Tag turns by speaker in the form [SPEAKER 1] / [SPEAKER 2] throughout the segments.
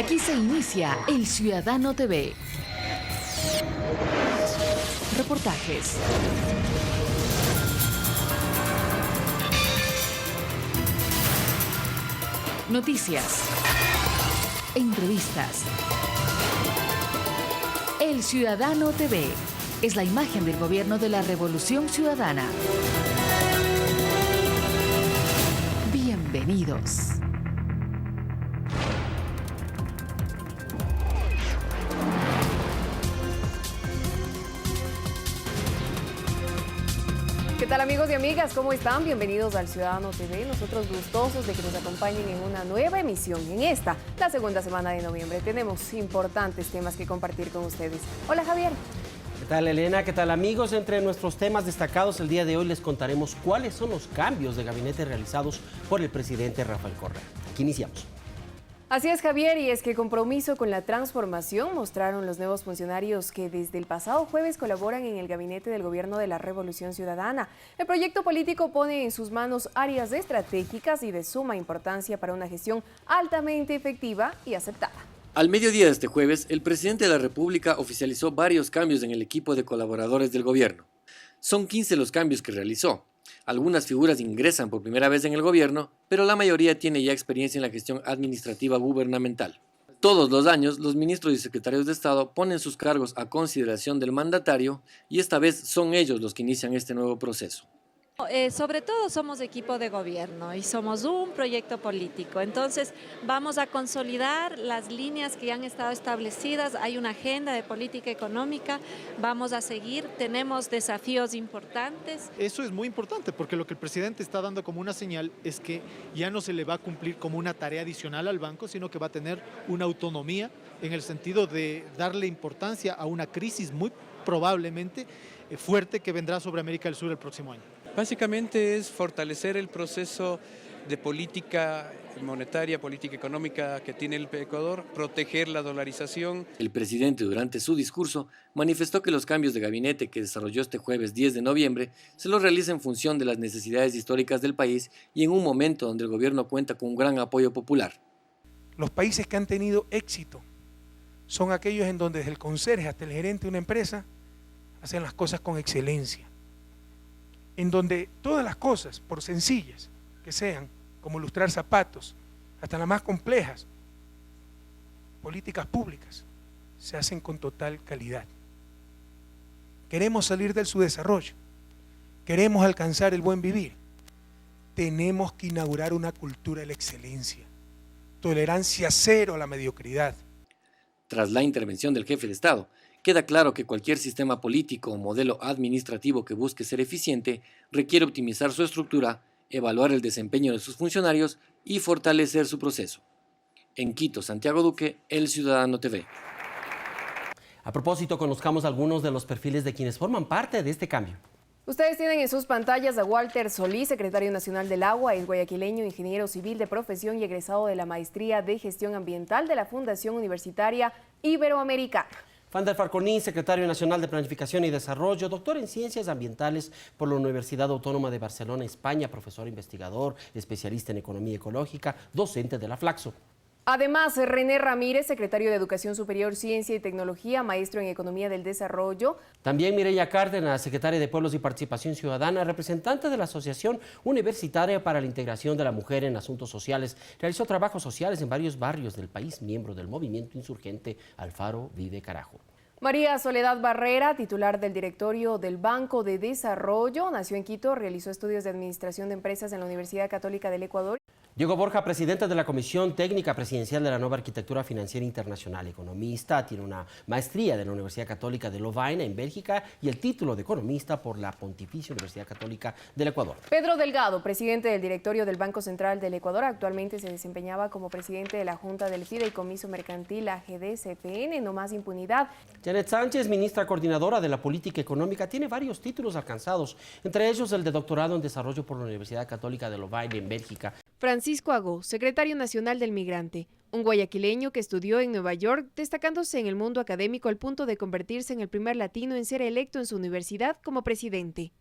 [SPEAKER 1] Aquí se inicia El Ciudadano TV. Reportajes. Noticias. Entrevistas. El Ciudadano TV es la imagen del gobierno de la Revolución Ciudadana. Bienvenidos.
[SPEAKER 2] ¿Qué tal, amigos y amigas? ¿Cómo están? Bienvenidos al Ciudadano TV. Nosotros gustosos de que nos acompañen en una nueva emisión. En esta, la segunda semana de noviembre, tenemos importantes temas que compartir con ustedes. Hola, Javier.
[SPEAKER 3] ¿Qué tal, Elena? ¿Qué tal, amigos? Entre nuestros temas destacados el día de hoy les contaremos cuáles son los cambios de gabinete realizados por el presidente Rafael Correa. Aquí iniciamos.
[SPEAKER 2] Así es, Javier, y es que compromiso con la transformación mostraron los nuevos funcionarios que desde el pasado jueves colaboran en el gabinete del gobierno de la Revolución Ciudadana. El proyecto político pone en sus manos áreas estratégicas y de suma importancia para una gestión altamente efectiva y aceptada.
[SPEAKER 4] Al mediodía de este jueves, el presidente de la República oficializó varios cambios en el equipo de colaboradores del gobierno. Son 15 los cambios que realizó. Algunas figuras ingresan por primera vez en el gobierno, pero la mayoría tiene ya experiencia en la gestión administrativa gubernamental. Todos los años, los ministros y secretarios de Estado ponen sus cargos a consideración del mandatario y esta vez son ellos los que inician este nuevo proceso.
[SPEAKER 5] Sobre todo somos equipo de gobierno y somos un proyecto político, entonces vamos a consolidar las líneas que ya han estado establecidas, hay una agenda de política económica, vamos a seguir, tenemos desafíos importantes.
[SPEAKER 6] Eso es muy importante porque lo que el presidente está dando como una señal es que ya no se le va a cumplir como una tarea adicional al banco, sino que va a tener una autonomía en el sentido de darle importancia a una crisis muy probablemente fuerte que vendrá sobre América del Sur el próximo año.
[SPEAKER 7] Básicamente es fortalecer el proceso de política monetaria, política económica que tiene el Ecuador, proteger la dolarización.
[SPEAKER 4] El presidente durante su discurso manifestó que los cambios de gabinete que desarrolló este jueves 10 de noviembre se los realiza en función de las necesidades históricas del país y en un momento donde el gobierno cuenta con un gran apoyo popular.
[SPEAKER 8] Los países que han tenido éxito son aquellos en donde desde el conserje hasta el gerente de una empresa hacen las cosas con excelencia. En donde todas las cosas, por sencillas que sean, como lustrar zapatos, hasta las más complejas, políticas públicas, se hacen con total calidad. Queremos salir del subdesarrollo, queremos alcanzar el buen vivir, tenemos que inaugurar una cultura de la excelencia, tolerancia cero a la mediocridad.
[SPEAKER 4] Tras la intervención del jefe de Estado, queda claro que cualquier sistema político o modelo administrativo que busque ser eficiente requiere optimizar su estructura, evaluar el desempeño de sus funcionarios y fortalecer su proceso. En Quito, Santiago Duque, El Ciudadano TV.
[SPEAKER 3] A propósito, conozcamos algunos de los perfiles de quienes forman parte de este cambio.
[SPEAKER 2] Ustedes tienen en sus pantallas a Walter Solís, secretario nacional del Agua, es guayaquileño, ingeniero civil de profesión y egresado de la Maestría de Gestión Ambiental de la Fundación Universitaria Iberoamericana.
[SPEAKER 3] Fander Farconí, secretario nacional de Planificación y Desarrollo, doctor en Ciencias Ambientales por la Universidad Autónoma de Barcelona, España, profesor investigador, especialista en Economía Ecológica, docente de la Flaxo.
[SPEAKER 2] Además, René Ramírez, secretario de Educación Superior, Ciencia y Tecnología, maestro en Economía del Desarrollo.
[SPEAKER 3] También Mireya Cárdenas, secretaria de Pueblos y Participación Ciudadana, representante de la Asociación Universitaria para la Integración de la Mujer en Asuntos Sociales. Realizó trabajos sociales en varios barrios del país, miembro del movimiento insurgente Alfaro Vive Carajo.
[SPEAKER 2] María Soledad Barrera, titular del directorio del Banco de Desarrollo, nació en Quito, realizó estudios de Administración de Empresas en la Universidad Católica del Ecuador.
[SPEAKER 3] Diego Borja, presidente de la Comisión Técnica Presidencial de la Nueva Arquitectura Financiera Internacional, economista, tiene una maestría de la Universidad Católica de Lovaina en Bélgica y el título de economista por la Pontificia Universidad Católica del Ecuador.
[SPEAKER 2] Pedro Delgado, presidente del directorio del Banco Central del Ecuador, actualmente se desempeñaba como presidente de la Junta del Fideicomiso Mercantil AGD-CFN, No Más Impunidad.
[SPEAKER 3] Janet Sánchez, ministra coordinadora de la política económica, tiene varios títulos alcanzados, entre ellos el de doctorado en desarrollo por la Universidad Católica de Lovaina en Bélgica.
[SPEAKER 2] Francisco Agó, secretario nacional del Migrante, un guayaquileño que estudió en Nueva York, destacándose en el mundo académico al punto de convertirse en el primer latino en ser electo en su universidad como presidente.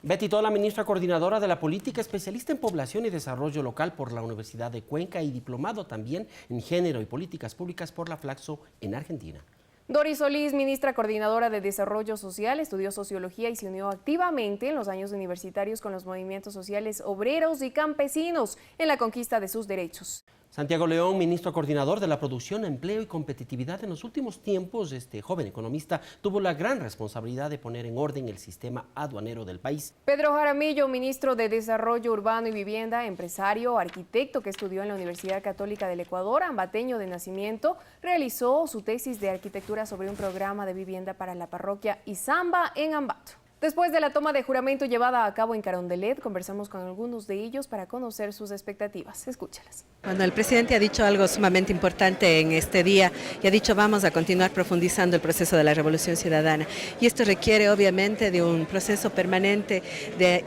[SPEAKER 3] Betty Tola, ministra coordinadora de la política, especialista en población y desarrollo local por la Universidad de Cuenca y diplomado también en género y políticas públicas por la Flaxo en Argentina.
[SPEAKER 2] Doris Solís, ministra coordinadora de Desarrollo Social, estudió sociología y se unió activamente en los años universitarios con los movimientos sociales obreros y campesinos en la conquista de sus derechos.
[SPEAKER 3] Santiago León, ministro coordinador de la Producción, Empleo y Competitividad. En los últimos tiempos, este joven economista tuvo la gran responsabilidad de poner en orden el sistema aduanero del país.
[SPEAKER 2] Pedro Jaramillo, ministro de Desarrollo Urbano y Vivienda, empresario, arquitecto que estudió en la Universidad Católica del Ecuador, ambateño de nacimiento, realizó su tesis de arquitectura sobre un programa de vivienda para la parroquia Izamba en Ambato. Después de la toma de juramento llevada a cabo en Carondelet, conversamos con algunos de ellos para conocer sus expectativas. Escúchalas.
[SPEAKER 9] Bueno, el presidente ha dicho algo sumamente importante en este día y ha dicho vamos a continuar profundizando el proceso de la revolución ciudadana. Y esto requiere obviamente de un proceso permanente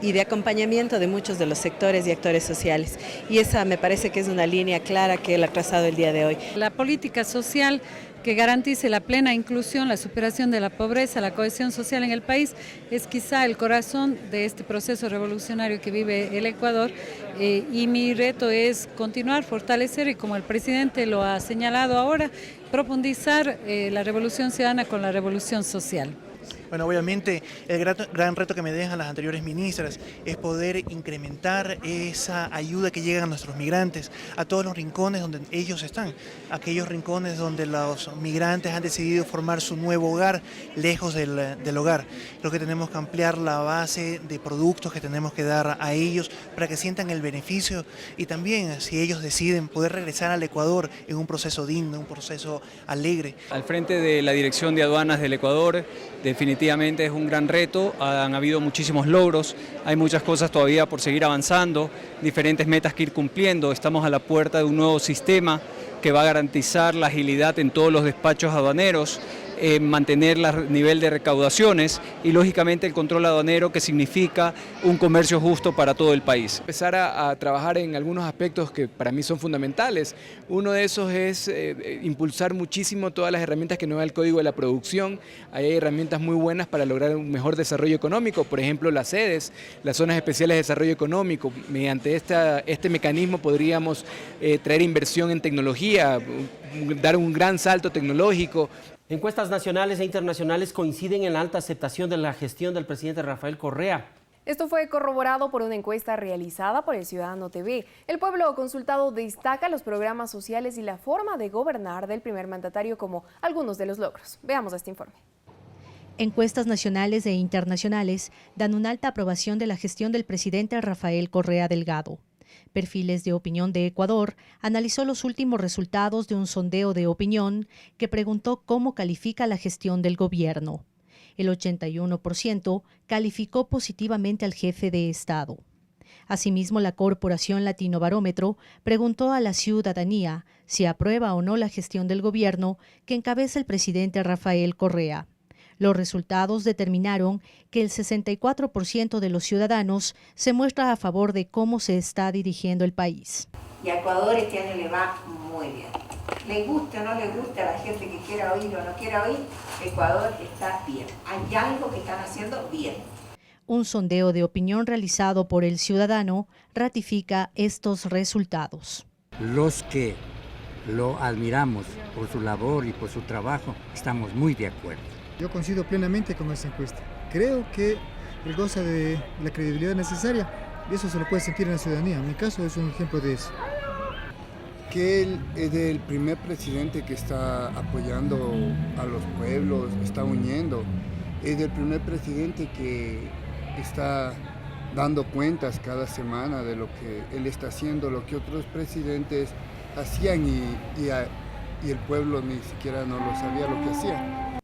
[SPEAKER 9] y de acompañamiento de muchos de los sectores y actores sociales. Y esa me parece que es una línea clara que él ha trazado el día de hoy.
[SPEAKER 10] La política social que garantice la plena inclusión, la superación de la pobreza, la cohesión social en el país, es quizá el corazón de este proceso revolucionario que vive el Ecuador, y mi reto es continuar, fortalecer y, como el presidente lo ha señalado ahora, profundizar la revolución ciudadana con la revolución social.
[SPEAKER 11] Bueno, obviamente el gran reto que me dejan las anteriores ministras es poder incrementar esa ayuda que llega a nuestros migrantes, a todos los rincones donde ellos están, aquellos rincones donde los migrantes han decidido formar su nuevo hogar, lejos del hogar. Creo que tenemos que ampliar la base de productos que tenemos que dar a ellos para que sientan el beneficio y también, si ellos deciden, poder regresar al Ecuador en un proceso digno, un proceso alegre.
[SPEAKER 12] Al frente de la Dirección de Aduanas del Ecuador, definitivamente es un gran reto, han habido muchísimos logros, hay muchas cosas todavía por seguir avanzando, diferentes metas que ir cumpliendo, estamos a la puerta de un nuevo sistema que va a garantizar la agilidad en todos los despachos aduaneros, mantener el nivel de recaudaciones y lógicamente el control aduanero, que significa un comercio justo para todo el país.
[SPEAKER 13] Empezar a trabajar en algunos aspectos que para mí son fundamentales. Uno de esos es impulsar muchísimo todas las herramientas que nos da el Código de la Producción. Ahí hay herramientas muy buenas para lograr un mejor desarrollo económico, por ejemplo las sedes, las zonas especiales de desarrollo económico. Mediante este mecanismo podríamos traer inversión en tecnología, dar un gran salto tecnológico.
[SPEAKER 3] Encuestas nacionales e internacionales coinciden en la alta aceptación de la gestión del presidente Rafael Correa.
[SPEAKER 2] Esto fue corroborado por una encuesta realizada por El Ciudadano TV. El pueblo consultado destaca los programas sociales y la forma de gobernar del primer mandatario como algunos de los logros. Veamos este informe.
[SPEAKER 14] Encuestas nacionales e internacionales dan una alta aprobación de la gestión del presidente Rafael Correa Delgado. Perfiles de Opinión de Ecuador analizó los últimos resultados de un sondeo de opinión que preguntó cómo califica la gestión del gobierno. El 81% calificó positivamente al jefe de Estado. Asimismo, la Corporación Latino Barómetro preguntó a la ciudadanía si aprueba o no la gestión del gobierno que encabeza el presidente Rafael Correa. Los resultados determinaron que el 64% de los ciudadanos se muestra a favor de cómo se está dirigiendo el país.
[SPEAKER 15] Y a Ecuador este año le va muy bien. Le guste o no le guste a la gente que quiera oír o no quiera oír, Ecuador está bien. Hay algo que están haciendo bien.
[SPEAKER 14] Un sondeo de opinión realizado por El Ciudadano ratifica estos resultados.
[SPEAKER 16] Los que lo admiramos por su labor y por su trabajo, estamos muy de acuerdo.
[SPEAKER 17] Yo coincido plenamente con esta encuesta. Creo que él goza de la credibilidad necesaria y eso se lo puede sentir en la ciudadanía. En mi caso es un ejemplo de eso.
[SPEAKER 18] Que él es el primer presidente que está apoyando a los pueblos, está uniendo. Es el primer presidente que está dando cuentas cada semana de lo que él está haciendo, lo que otros presidentes hacían y el pueblo ni siquiera no lo sabía lo que hacía.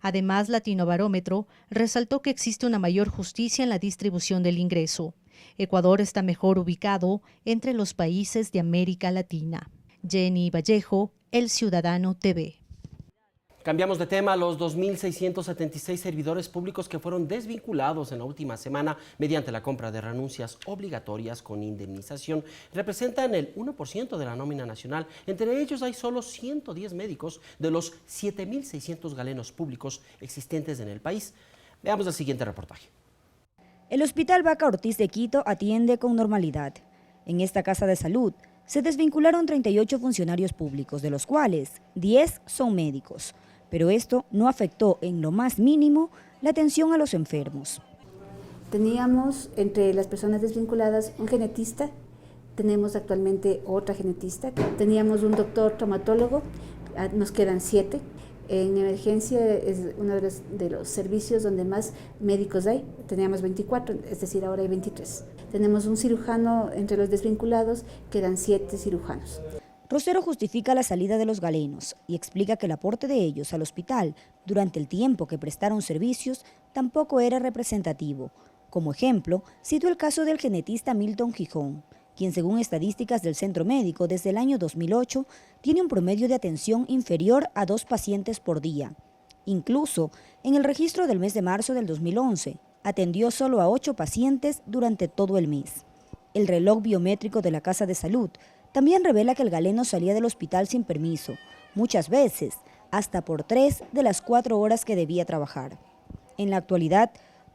[SPEAKER 14] Además, Latino Barómetro resaltó que existe una mayor justicia en la distribución del ingreso. Ecuador está mejor ubicado entre los países de América Latina. Jenny Vallejo, El Ciudadano TV.
[SPEAKER 3] Cambiamos de tema. Los 2.676 servidores públicos que fueron desvinculados en la última semana mediante la compra de renuncias obligatorias con indemnización representan el 1% de la nómina nacional. Entre ellos hay solo 110 médicos de los 7.600 galenos públicos existentes en el país. Veamos el siguiente reportaje.
[SPEAKER 19] El Hospital Vaca Ortiz de Quito atiende con normalidad. En esta casa de salud se desvincularon 38 funcionarios públicos, de los cuales 10 son médicos. Pero esto no afectó en lo más mínimo la atención a los enfermos.
[SPEAKER 20] Teníamos entre las personas desvinculadas un genetista, tenemos actualmente otra genetista, teníamos un doctor traumatólogo, nos quedan 7. En emergencia es uno de los servicios donde más médicos hay, teníamos 24, es decir, ahora hay 23. Tenemos un cirujano entre los desvinculados, quedan 7 cirujanos.
[SPEAKER 19] Rosero justifica la salida de los galenos y explica que el aporte de ellos al hospital durante el tiempo que prestaron servicios tampoco era representativo. Como ejemplo, citó el caso del genetista Milton Gijón, quien según estadísticas del Centro Médico desde el año 2008 tiene un promedio de atención inferior a 2 pacientes por día. Incluso, en el registro del mes de marzo del 2011, atendió solo a 8 pacientes durante todo el mes. El reloj biométrico de la Casa de Salud también revela que el galeno salía del hospital sin permiso, muchas veces hasta por 3 de las 4 horas que debía trabajar. En la actualidad,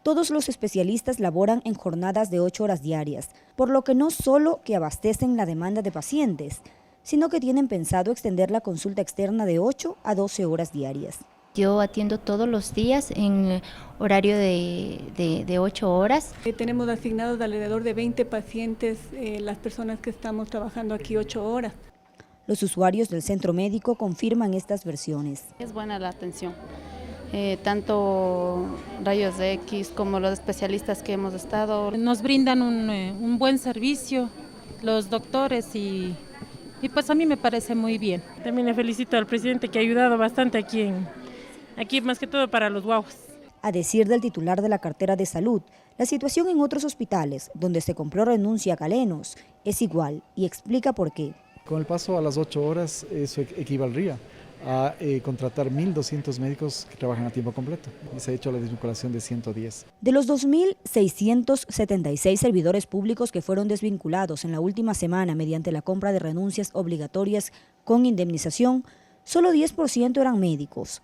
[SPEAKER 19] todos los especialistas laboran en jornadas de 8 horas diarias, por lo que no solo que abastecen la demanda de pacientes, sino que tienen pensado extender la consulta externa de 8 a 12 horas diarias.
[SPEAKER 21] Yo atiendo todos los días en horario de 8 horas.
[SPEAKER 22] Tenemos asignados alrededor de 20 pacientes, las personas que estamos trabajando aquí 8 horas.
[SPEAKER 19] Los usuarios del centro médico confirman estas versiones.
[SPEAKER 23] Es buena la atención. Tanto rayos X como los especialistas que hemos estado.
[SPEAKER 10] Nos brindan un buen servicio los doctores y pues a mí me parece muy bien.
[SPEAKER 24] También le felicito al presidente que ha ayudado bastante aquí más que todo para los guaguas.
[SPEAKER 19] A decir del titular de la cartera de salud, la situación en otros hospitales donde se compró renuncia a galenos es igual y explica por qué.
[SPEAKER 25] Con el paso a las 8 horas eso equivaldría a contratar 1.200 médicos que trabajan a tiempo completo y se ha hecho la desvinculación de 110.
[SPEAKER 19] De los 2.676 servidores públicos que fueron desvinculados en la última semana mediante la compra de renuncias obligatorias con indemnización, solo 10% eran médicos.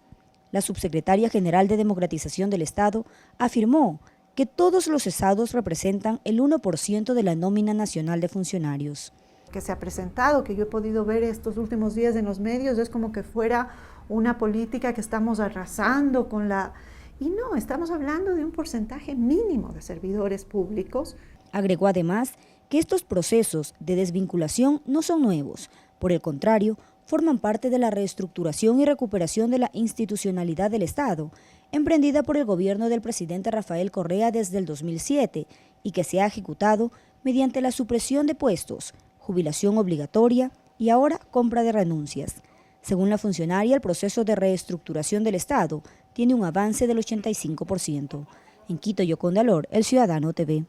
[SPEAKER 19] La subsecretaria general de Democratización del Estado afirmó que todos los cesados representan el 1% de la nómina nacional de funcionarios.
[SPEAKER 26] Que se ha presentado, que yo he podido ver estos últimos días en los medios, es como que fuera una política que estamos arrasando con la... Y no, estamos hablando de un porcentaje mínimo de servidores públicos.
[SPEAKER 19] Agregó además que estos procesos de desvinculación no son nuevos, por el contrario, forman parte de la reestructuración y recuperación de la institucionalidad del Estado, emprendida por el gobierno del presidente Rafael Correa desde el 2007 y que se ha ejecutado mediante la supresión de puestos, jubilación obligatoria y ahora compra de renuncias. Según la funcionaria, el proceso de reestructuración del Estado tiene un avance del 85%. En Quito, Yoconda Lor, El Ciudadano TV.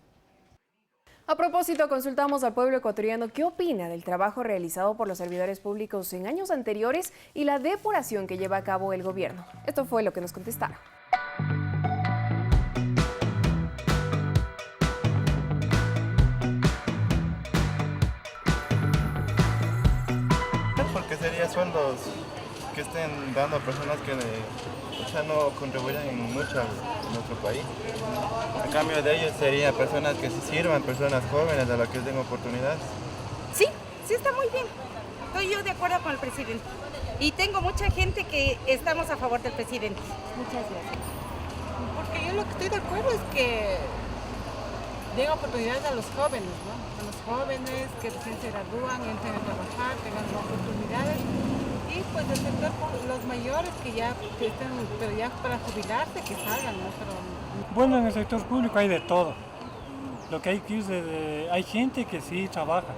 [SPEAKER 2] A propósito, consultamos al pueblo ecuatoriano qué opina del trabajo realizado por los servidores públicos en años anteriores y la depuración que lleva a cabo el gobierno. Esto fue lo que nos contestaron.
[SPEAKER 27] Porque sería sueldos que estén dando a personas que no contribuyen mucho a nuestro país. A cambio de ellos serían personas que se sirvan, personas jóvenes a las que den oportunidades.
[SPEAKER 28] Sí, sí está muy bien. Estoy yo de acuerdo con el presidente. Y tengo mucha gente que estamos a favor del presidente. Muchas gracias.
[SPEAKER 29] Porque yo lo que estoy de acuerdo es que den oportunidades a los jóvenes, ¿no? A los jóvenes que recién se gradúan, entren a trabajar, tengan oportunidades. Y pues el sector, los mayores que estén, pero ya para jubilarse, que salgan, ¿no?
[SPEAKER 24] Bueno, en el sector público hay de todo. Lo que hay que es hay gente que sí trabaja,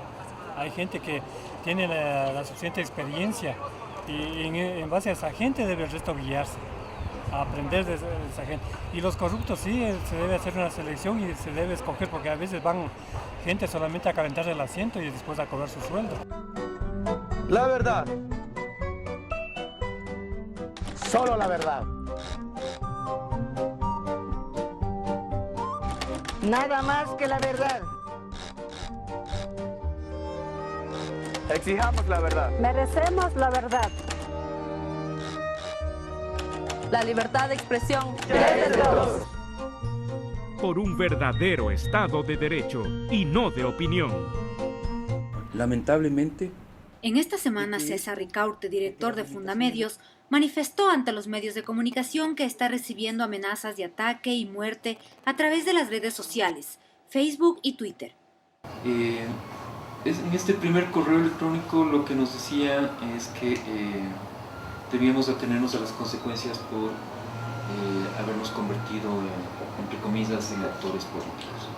[SPEAKER 24] hay gente que tiene la suficiente experiencia y en base a esa gente debe el resto guiarse, a aprender de esa gente. Y los corruptos sí, se debe hacer una selección y se debe escoger porque a veces van gente solamente a calentar el asiento y después a cobrar su sueldo.
[SPEAKER 30] La verdad. Solo la verdad. Nada más que la verdad. Exijamos la verdad.
[SPEAKER 31] Merecemos la verdad.
[SPEAKER 32] La libertad de expresión
[SPEAKER 30] es de todos.
[SPEAKER 1] por un verdadero Estado de Derecho y no de opinión.
[SPEAKER 4] Lamentablemente,
[SPEAKER 5] en esta semana César Ricaurte, director de Fundamedios, manifestó ante los medios de comunicación que está recibiendo amenazas de ataque y muerte a través de las redes sociales, Facebook y Twitter.
[SPEAKER 4] En este primer correo electrónico lo que nos decía es que debíamos atenernos a las consecuencias por habernos convertido, entre comillas, en actores políticos.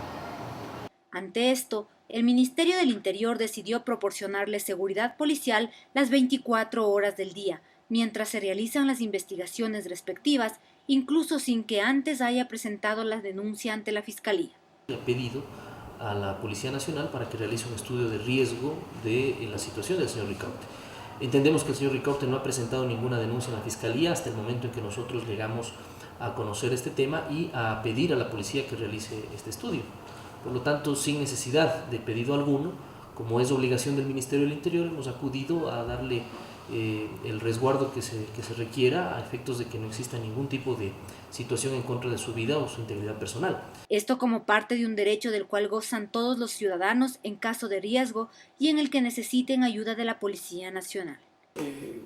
[SPEAKER 5] Ante esto, el Ministerio del Interior decidió proporcionarle seguridad policial las 24 horas del día, mientras se realizan las investigaciones respectivas, incluso sin que antes haya presentado la denuncia ante la Fiscalía.
[SPEAKER 6] Ha pedido a la Policía Nacional para que realice un estudio de riesgo de la situación del señor Ricaurte. Entendemos que el señor Ricaurte no ha presentado ninguna denuncia en la Fiscalía hasta el momento en que nosotros llegamos a conocer este tema y a pedir a la policía que realice este estudio. Por lo tanto, sin necesidad de pedido alguno, como es obligación del Ministerio del Interior, hemos acudido a darle el resguardo que se requiera a efectos de que no exista ningún tipo de situación en contra de su vida o su integridad personal.
[SPEAKER 5] Esto como parte de un derecho del cual gozan todos los ciudadanos en caso de riesgo y en el que necesiten ayuda de la Policía Nacional.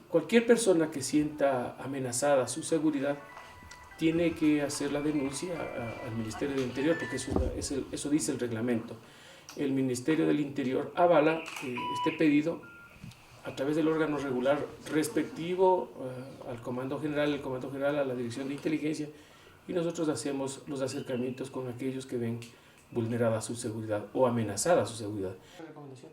[SPEAKER 7] Cualquier persona que sienta amenazada su seguridad tiene que hacer la denuncia al Ministerio del Interior, porque eso dice el reglamento. El Ministerio del Interior avala este pedido a través del órgano regular respectivo al Comando General, el Comando General a la Dirección de Inteligencia, y nosotros hacemos los acercamientos con aquellos que ven vulnerada su seguridad o amenazada su seguridad.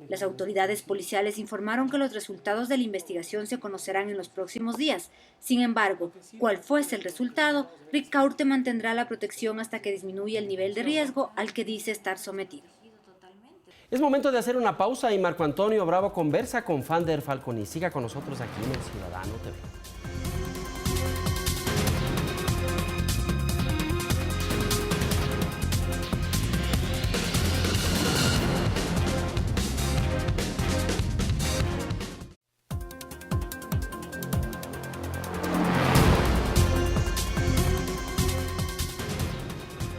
[SPEAKER 5] Las autoridades policiales informaron que los resultados de la investigación se conocerán en los próximos días. Sin embargo, cual fuese el resultado, Ricaurte mantendrá la protección hasta que disminuya el nivel de riesgo al que dice estar sometido.
[SPEAKER 3] Es momento de hacer una pausa y Marco Antonio Bravo conversa con Fander Falconi. Siga con nosotros aquí en El Ciudadano TV.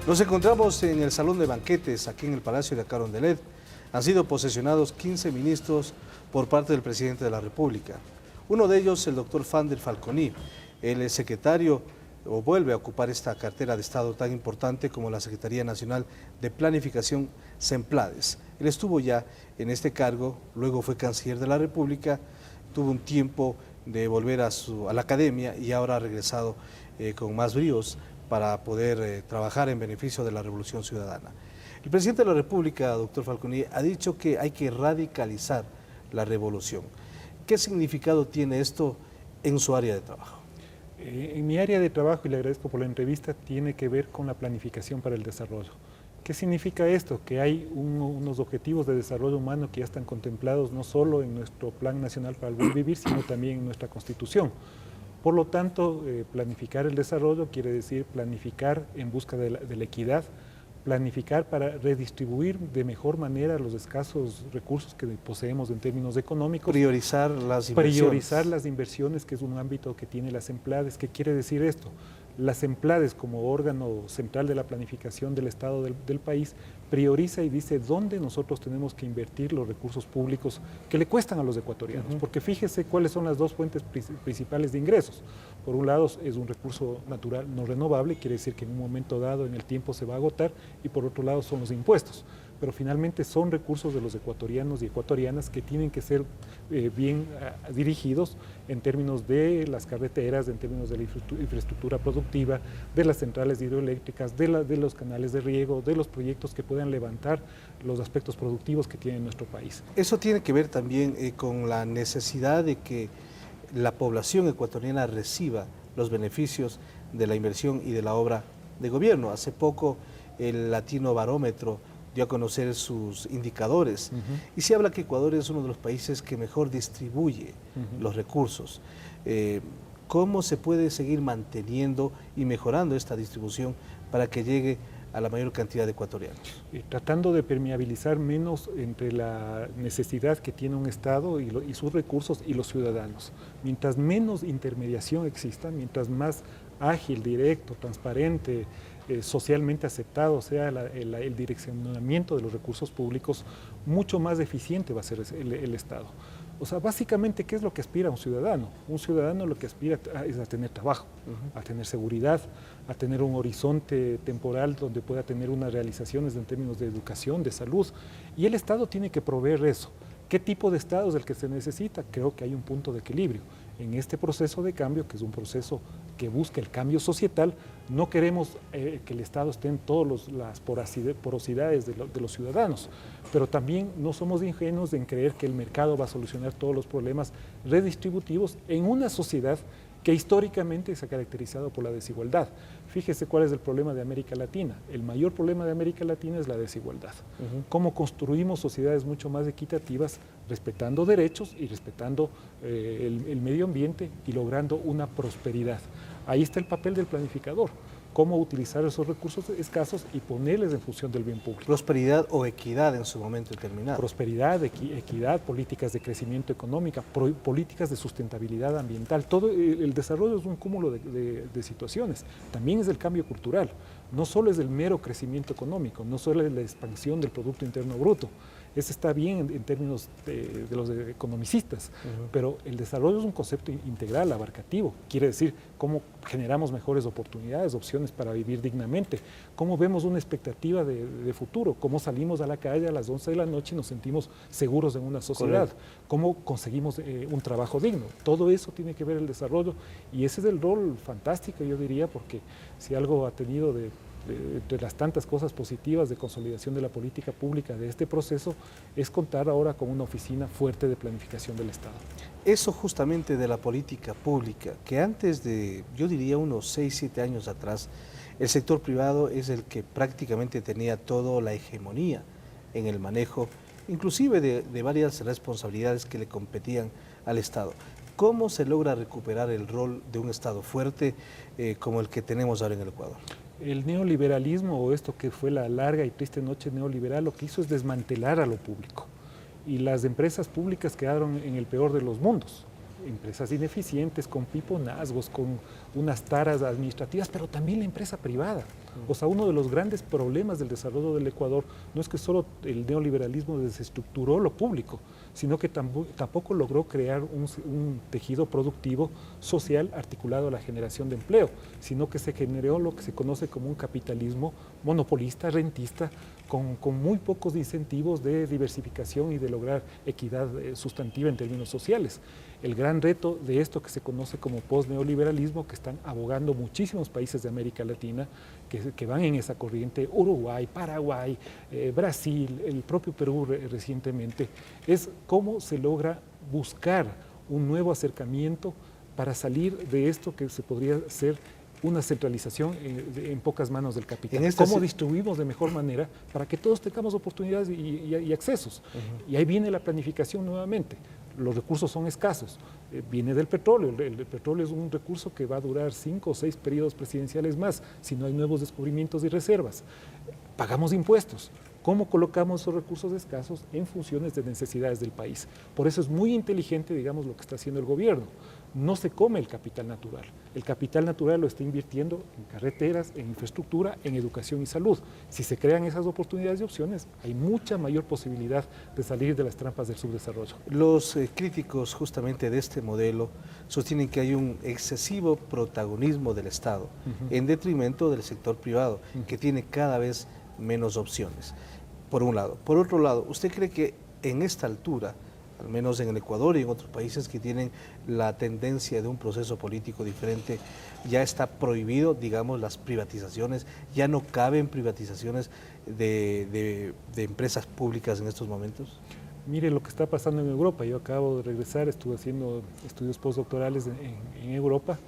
[SPEAKER 8] Nos encontramos en el Salón de Banquetes, aquí en el Palacio de Carondelet. Han sido posesionados 15 ministros por parte del presidente de la República. Uno de ellos, el doctor Fander Falconi. Él es secretario o vuelve a ocupar esta cartera de Estado tan importante como la Secretaría Nacional de Planificación, SEMPLADES. Él estuvo ya en este cargo, luego fue canciller de la República, tuvo un tiempo de volver a la academia y ahora ha regresado con más bríos para poder trabajar en beneficio de la Revolución Ciudadana. El presidente de la República, doctor Falconi, ha dicho que hay que radicalizar la revolución. ¿Qué significado tiene esto en su área de trabajo?
[SPEAKER 9] En mi área de trabajo, y le agradezco por la entrevista, tiene que ver con la planificación para el desarrollo. ¿Qué significa esto? Que hay unos objetivos de desarrollo humano que ya están contemplados no solo en nuestro Plan Nacional para el Buen Vivir, sino también en nuestra Constitución. Por lo tanto, planificar el desarrollo quiere decir planificar en busca de la equidad, planificar para redistribuir de mejor manera los escasos recursos que poseemos en términos económicos.
[SPEAKER 8] Priorizar las inversiones.
[SPEAKER 9] Priorizar las inversiones, que es un ámbito que tiene las SEMPLADES. ¿Qué quiere decir esto? Las SEMPLADES, como órgano central de la planificación del Estado del país, prioriza y dice dónde nosotros tenemos que invertir los recursos públicos que le cuestan a los ecuatorianos. Porque fíjese cuáles son las dos fuentes principales de ingresos. Por un lado es un recurso natural no renovable, quiere decir que en un momento dado en el tiempo se va a agotar, y por otro lado son los impuestos. Pero finalmente son recursos de los ecuatorianos y ecuatorianas que tienen que ser bien dirigidos en términos de las carreteras, en términos de la infraestructura productiva, de las centrales hidroeléctricas, de los canales de riego, de los proyectos que puedan levantar los aspectos productivos que tiene nuestro país.
[SPEAKER 8] Eso tiene que ver también con la necesidad de que la población ecuatoriana reciba los beneficios de la inversión y de la obra de gobierno. Hace poco el Latino Barómetro dio a conocer sus indicadores y se habla que Ecuador es uno de los países que mejor distribuye los recursos. ¿Cómo se puede seguir manteniendo y mejorando esta distribución para que llegue a la mayor cantidad de ecuatorianos?
[SPEAKER 9] Tratando de permeabilizar menos entre la necesidad que tiene un Estado y sus recursos y los ciudadanos. Mientras menos intermediación exista, mientras más ágil, directo, transparente, socialmente aceptado sea el direccionamiento de los recursos públicos, mucho más eficiente va a ser el Estado. O sea, básicamente, ¿qué es lo que aspira un ciudadano? Un ciudadano lo que aspira es a tener trabajo, a tener seguridad, a tener un horizonte temporal donde pueda tener unas realizaciones en términos de educación, de salud, y el Estado tiene que proveer eso. ¿Qué tipo de Estado es el que se necesita? Creo que hay un punto de equilibrio. En este proceso de cambio, que es un proceso que busca el cambio societal, no queremos que el Estado esté en todas las porosidades de los ciudadanos, pero también no somos ingenuos en creer que el mercado va a solucionar todos los problemas redistributivos en una sociedad que históricamente se ha caracterizado por la desigualdad. Fíjese cuál es el problema de América Latina. El mayor problema de América Latina es la desigualdad. Cómo construimos sociedades mucho más equitativas, respetando derechos y respetando el medio ambiente y logrando una prosperidad. Ahí está el papel del planificador. Cómo utilizar esos recursos escasos y ponerles en función del bien público.
[SPEAKER 8] Prosperidad o equidad en su momento determinado.
[SPEAKER 9] Prosperidad, equidad, políticas de crecimiento económico, políticas de sustentabilidad ambiental. Todo el desarrollo es un cúmulo de situaciones. También es el cambio cultural. No solo es el mero crecimiento económico, no solo es la expansión del Producto Interno Bruto. Ese está bien en términos de los economicistas, pero el desarrollo es un concepto integral, abarcativo. Quiere decir cómo generamos mejores oportunidades, opciones para vivir dignamente, cómo vemos una expectativa de futuro, cómo salimos a la calle a las 11 de la noche y nos sentimos seguros en una sociedad, cómo conseguimos un trabajo digno. Todo eso tiene que ver el desarrollo y ese es el rol fantástico, yo diría, porque si algo ha tenido de las tantas cosas positivas de consolidación de la política pública de este proceso, es contar ahora con una oficina fuerte de planificación del Estado.
[SPEAKER 8] Eso justamente de la política pública, que antes de, yo diría unos 6, 7 años atrás, el sector privado es el que prácticamente tenía toda la hegemonía en el manejo, inclusive de varias responsabilidades que le competían al Estado. ¿Cómo se logra recuperar el rol de un Estado fuerte como el que tenemos ahora en el Ecuador?
[SPEAKER 9] El neoliberalismo, o esto que fue la larga y triste noche neoliberal, lo que hizo es desmantelar a lo público. Y las empresas públicas quedaron en el peor de los mundos. Empresas ineficientes, con piponazgos, con unas taras administrativas, pero también la empresa privada. O sea, uno de los grandes problemas del desarrollo del Ecuador no es que solo el neoliberalismo desestructuró lo público, sino que tampoco logró crear un tejido productivo social articulado a la generación de empleo, sino que se generó lo que se conoce como un capitalismo monopolista, rentista, con muy pocos incentivos de diversificación y de lograr equidad sustantiva en términos sociales. El gran reto de esto que se conoce como post-neoliberalismo, que están abogando muchísimos países de América Latina, que van en esa corriente, Uruguay, Paraguay, Brasil, el propio Perú recientemente, es cómo se logra buscar un nuevo acercamiento para salir de esto que se podría ser una centralización en pocas manos del capital. ¿Cómo distribuimos de mejor manera para que todos tengamos oportunidades y accesos? Y ahí viene la planificación nuevamente. Los recursos son escasos, viene del petróleo. El petróleo es un recurso que va a durar 5 o 6 periodos presidenciales más si no hay nuevos descubrimientos y reservas. Pagamos impuestos. ¿Cómo colocamos esos recursos escasos en funciones de necesidades del país? Por eso es muy inteligente, digamos, lo que está haciendo el gobierno. No se come el capital natural. El capital natural lo está invirtiendo en carreteras, en infraestructura, en educación y salud. Si se crean esas oportunidades y opciones, hay mucha mayor posibilidad de salir de las trampas del subdesarrollo.
[SPEAKER 8] Los críticos justamente de este modelo sostienen que hay un excesivo protagonismo del Estado en detrimento del sector privado, que tiene cada vez menos opciones, por un lado. Por otro lado, ¿usted cree que en esta altura, al menos en el Ecuador y en otros países que tienen la tendencia de un proceso político diferente, ya está prohibido, digamos, las privatizaciones, ya no caben privatizaciones de empresas públicas en estos momentos?
[SPEAKER 9] Mire lo que está pasando en Europa. Yo acabo de regresar, estuve haciendo estudios postdoctorales en Europa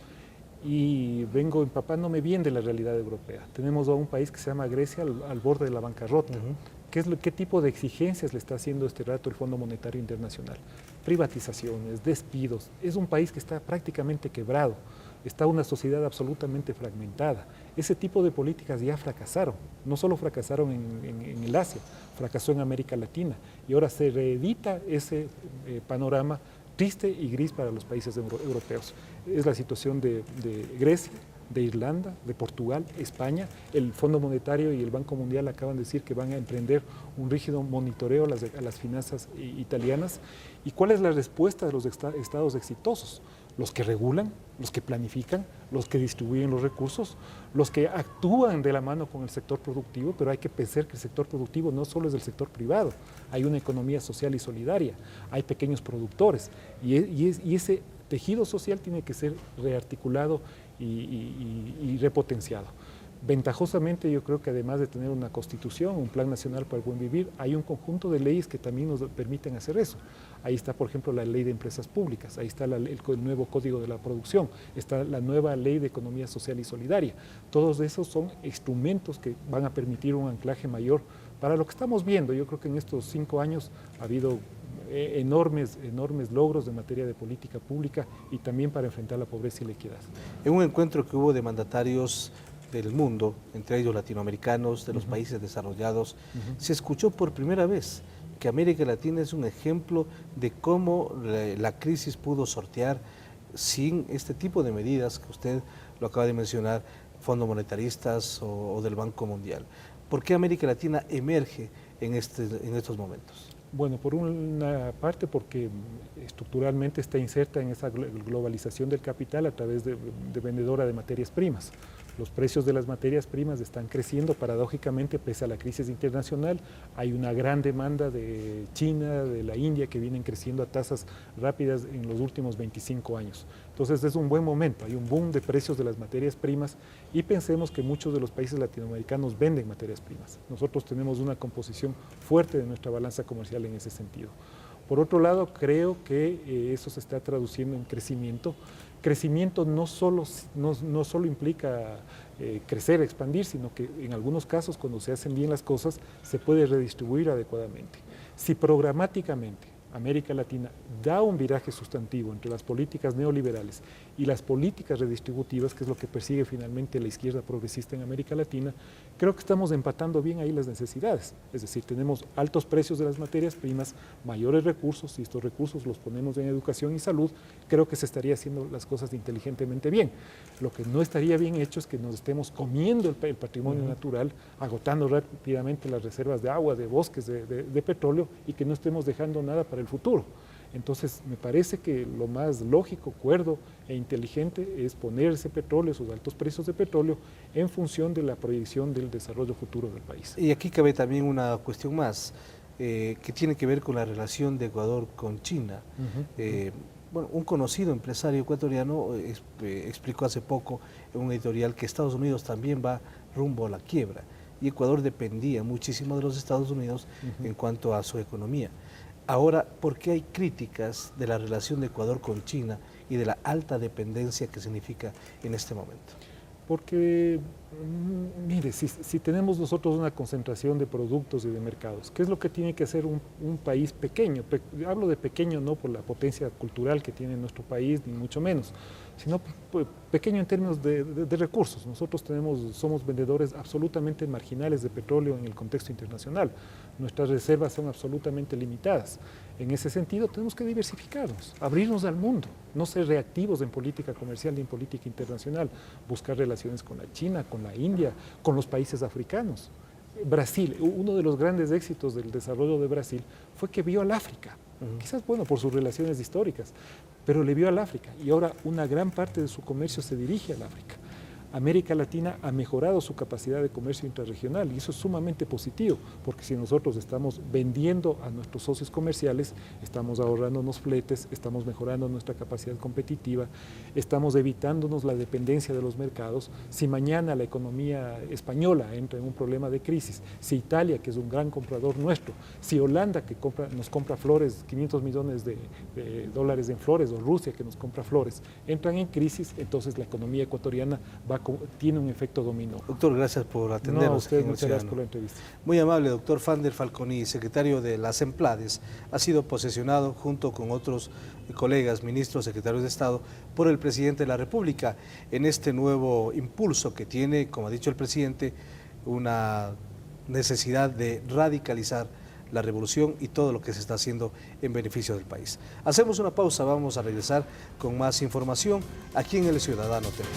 [SPEAKER 9] y vengo empapándome bien de la realidad europea. Tenemos a un país que se llama Grecia al borde de la bancarrota. ¿Qué tipo de exigencias le está haciendo este rato el Fondo Monetario Internacional? Privatizaciones, despidos. Es un país que está prácticamente quebrado. Está una sociedad absolutamente fragmentada. Ese tipo de políticas ya fracasaron. No solo fracasaron en el Asia, fracasó en América Latina. Y ahora se reedita ese panorama triste y gris para los países europeos. Es la situación de Grecia, de Irlanda, de Portugal, España. El Fondo Monetario y el Banco Mundial acaban de decir que van a emprender un rígido monitoreo a las finanzas italianas. ¿Y cuál es la respuesta de los estados exitosos? Los que regulan, los que planifican, los que distribuyen los recursos, los que actúan de la mano con el sector productivo, pero hay que pensar que el sector productivo no solo es del sector privado, hay una economía social y solidaria, hay pequeños productores y ese tejido social tiene que ser rearticulado y repotenciado. Ventajosamente yo creo que además de tener una constitución, un plan nacional para el buen vivir, hay un conjunto de leyes que también nos permiten hacer eso. Ahí está, por ejemplo, la ley de empresas públicas, ahí está el nuevo código de la producción, está la nueva ley de economía social y solidaria. Todos esos son instrumentos que van a permitir un anclaje mayor para lo que estamos viendo. Yo creo que en estos 5 años ha habido enormes logros en materia de política pública y también para enfrentar la pobreza y la equidad.
[SPEAKER 8] En un encuentro que hubo de mandatarios del mundo, entre ellos latinoamericanos, de los países desarrollados, se escuchó por primera vez que América Latina es un ejemplo de cómo la crisis pudo sortear sin este tipo de medidas que usted lo acaba de mencionar, fondos monetaristas o del Banco Mundial. ¿Por qué América Latina emerge en estos momentos?
[SPEAKER 9] Bueno, por una parte porque estructuralmente está inserta en esa globalización del capital a través de vendedora de materias primas. Los precios de las materias primas están creciendo paradójicamente pese a la crisis internacional. Hay una gran demanda de China, de la India, que vienen creciendo a tasas rápidas en los últimos 25 años. Entonces es un buen momento, hay un boom de precios de las materias primas y pensemos que muchos de los países latinoamericanos venden materias primas. Nosotros tenemos una composición fuerte de nuestra balanza comercial en ese sentido. Por otro lado, creo que eso se está traduciendo en crecimiento. Crecimiento no solo implica crecer, expandir, sino que en algunos casos, cuando se hacen bien las cosas, se puede redistribuir adecuadamente. Si programáticamente América Latina da un viraje sustantivo entre las políticas neoliberales y las políticas redistributivas, que es lo que persigue finalmente la izquierda progresista en América Latina, creo que estamos empatando bien ahí las necesidades. Es decir, tenemos altos precios de las materias primas, mayores recursos, y estos recursos los ponemos en educación y salud, creo que se estaría haciendo las cosas inteligentemente bien. Lo que no estaría bien hecho es que nos estemos comiendo el patrimonio natural, agotando rápidamente las reservas de agua, de bosques, de petróleo, y que no estemos dejando nada para el futuro. Entonces, me parece que lo más lógico, cuerdo e inteligente es poner ese petróleo, esos altos precios de petróleo, en función de la proyección del desarrollo futuro del país.
[SPEAKER 8] Y aquí cabe también una cuestión más, que tiene que ver con la relación de Ecuador con China. Bueno, un conocido empresario ecuatoriano explicó hace poco en un editorial que Estados Unidos también va rumbo a la quiebra y Ecuador dependía muchísimo de los Estados Unidos en cuanto a su economía. Ahora, ¿por qué hay críticas de la relación de Ecuador con China y de la alta dependencia que significa en este momento?
[SPEAKER 9] Porque, mire, si tenemos nosotros una concentración de productos y de mercados, ¿qué es lo que tiene que hacer un país pequeño? Hablo de pequeño no por la potencia cultural que tiene nuestro país, ni mucho menos, sino pequeño en términos de recursos. Nosotros somos vendedores absolutamente marginales de petróleo en el contexto internacional. Nuestras reservas son absolutamente limitadas. En ese sentido, tenemos que diversificarnos, abrirnos al mundo, no ser reactivos en política comercial ni en política internacional, buscar relaciones con la China, con la India, con los países africanos. Brasil, uno de los grandes éxitos del desarrollo de Brasil fue que vio al África, quizás bueno por sus relaciones históricas, pero le vio al África y ahora una gran parte de su comercio se dirige al África. América Latina ha mejorado su capacidad de comercio intrarregional y eso es sumamente positivo, porque si nosotros estamos vendiendo a nuestros socios comerciales, estamos ahorrándonos fletes, estamos mejorando nuestra capacidad competitiva, estamos evitándonos la dependencia de los mercados. Si mañana la economía española entra en un problema de crisis, si Italia, que es un gran comprador nuestro, si Holanda, que nos compra flores, 500 millones de dólares en flores, o Rusia, que nos compra flores, entran en crisis, entonces la economía ecuatoriana tiene un efecto dominó.
[SPEAKER 8] Doctor, gracias por atendernos.
[SPEAKER 9] No, a usted, muchas gracias por la entrevista.
[SPEAKER 8] Muy amable, doctor Fander Falconi, secretario de las Emplades, ha sido posesionado junto con otros colegas, ministros, secretarios de Estado, por el presidente de la República en este nuevo impulso que tiene, como ha dicho el presidente, una necesidad de radicalizar la revolución y todo lo que se está haciendo en beneficio del país. Hacemos una pausa, vamos a regresar con más información aquí en El Ciudadano TV.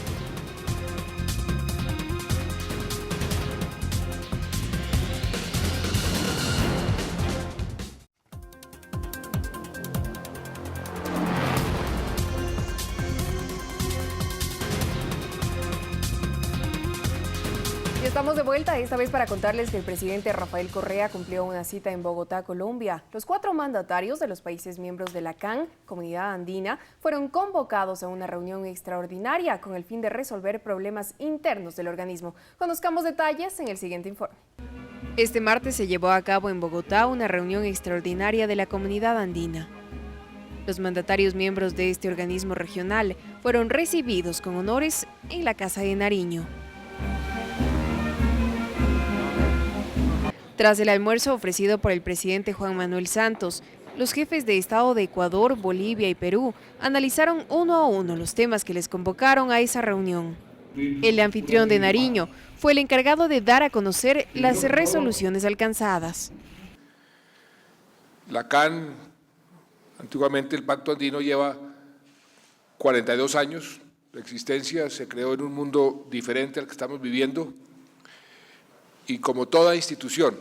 [SPEAKER 2] Estamos de vuelta, esta vez para contarles que el presidente Rafael Correa cumplió una cita en Bogotá, Colombia. Los 4 mandatarios de los países miembros de la CAN, Comunidad Andina, fueron convocados a una reunión extraordinaria con el fin de resolver problemas internos del organismo. Conozcamos detalles en el siguiente informe. Este martes se llevó a cabo en Bogotá una reunión extraordinaria de la Comunidad Andina. Los mandatarios miembros de este organismo regional fueron recibidos con honores en la Casa de Nariño. Tras el almuerzo ofrecido por el presidente Juan Manuel Santos, los jefes de Estado de Ecuador, Bolivia y Perú analizaron uno a uno los temas que les convocaron a esa reunión. El anfitrión de Nariño fue el encargado de dar a conocer las resoluciones alcanzadas.
[SPEAKER 11] La CAN, antiguamente el Pacto Andino, lleva 42 años de existencia, se creó en un mundo diferente al que estamos viviendo. Y como toda institución,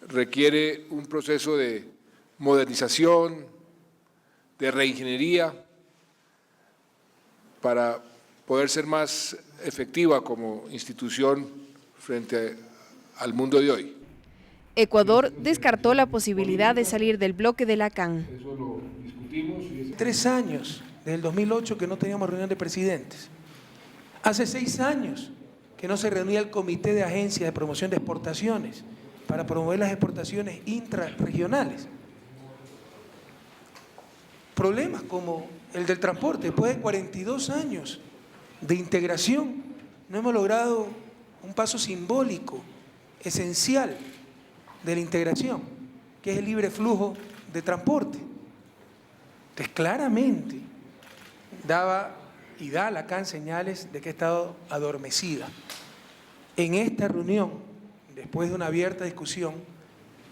[SPEAKER 11] requiere un proceso de modernización, de reingeniería, para poder ser más efectiva como institución frente al mundo de hoy.
[SPEAKER 2] Ecuador descartó la posibilidad de salir del bloque de la CAN.
[SPEAKER 12] 3 años, desde el 2008, que no teníamos reunión de presidentes. Hace 6 años que no se reunía el Comité de Agencia de Promoción de Exportaciones para promover las exportaciones intrarregionales. Problemas como el del transporte, después de 42 años de integración, no hemos logrado un paso simbólico, esencial de la integración, que es el libre flujo de transporte. Entonces, claramente daba y da la CAN señales de que ha estado adormecida. En esta reunión, después de una abierta discusión,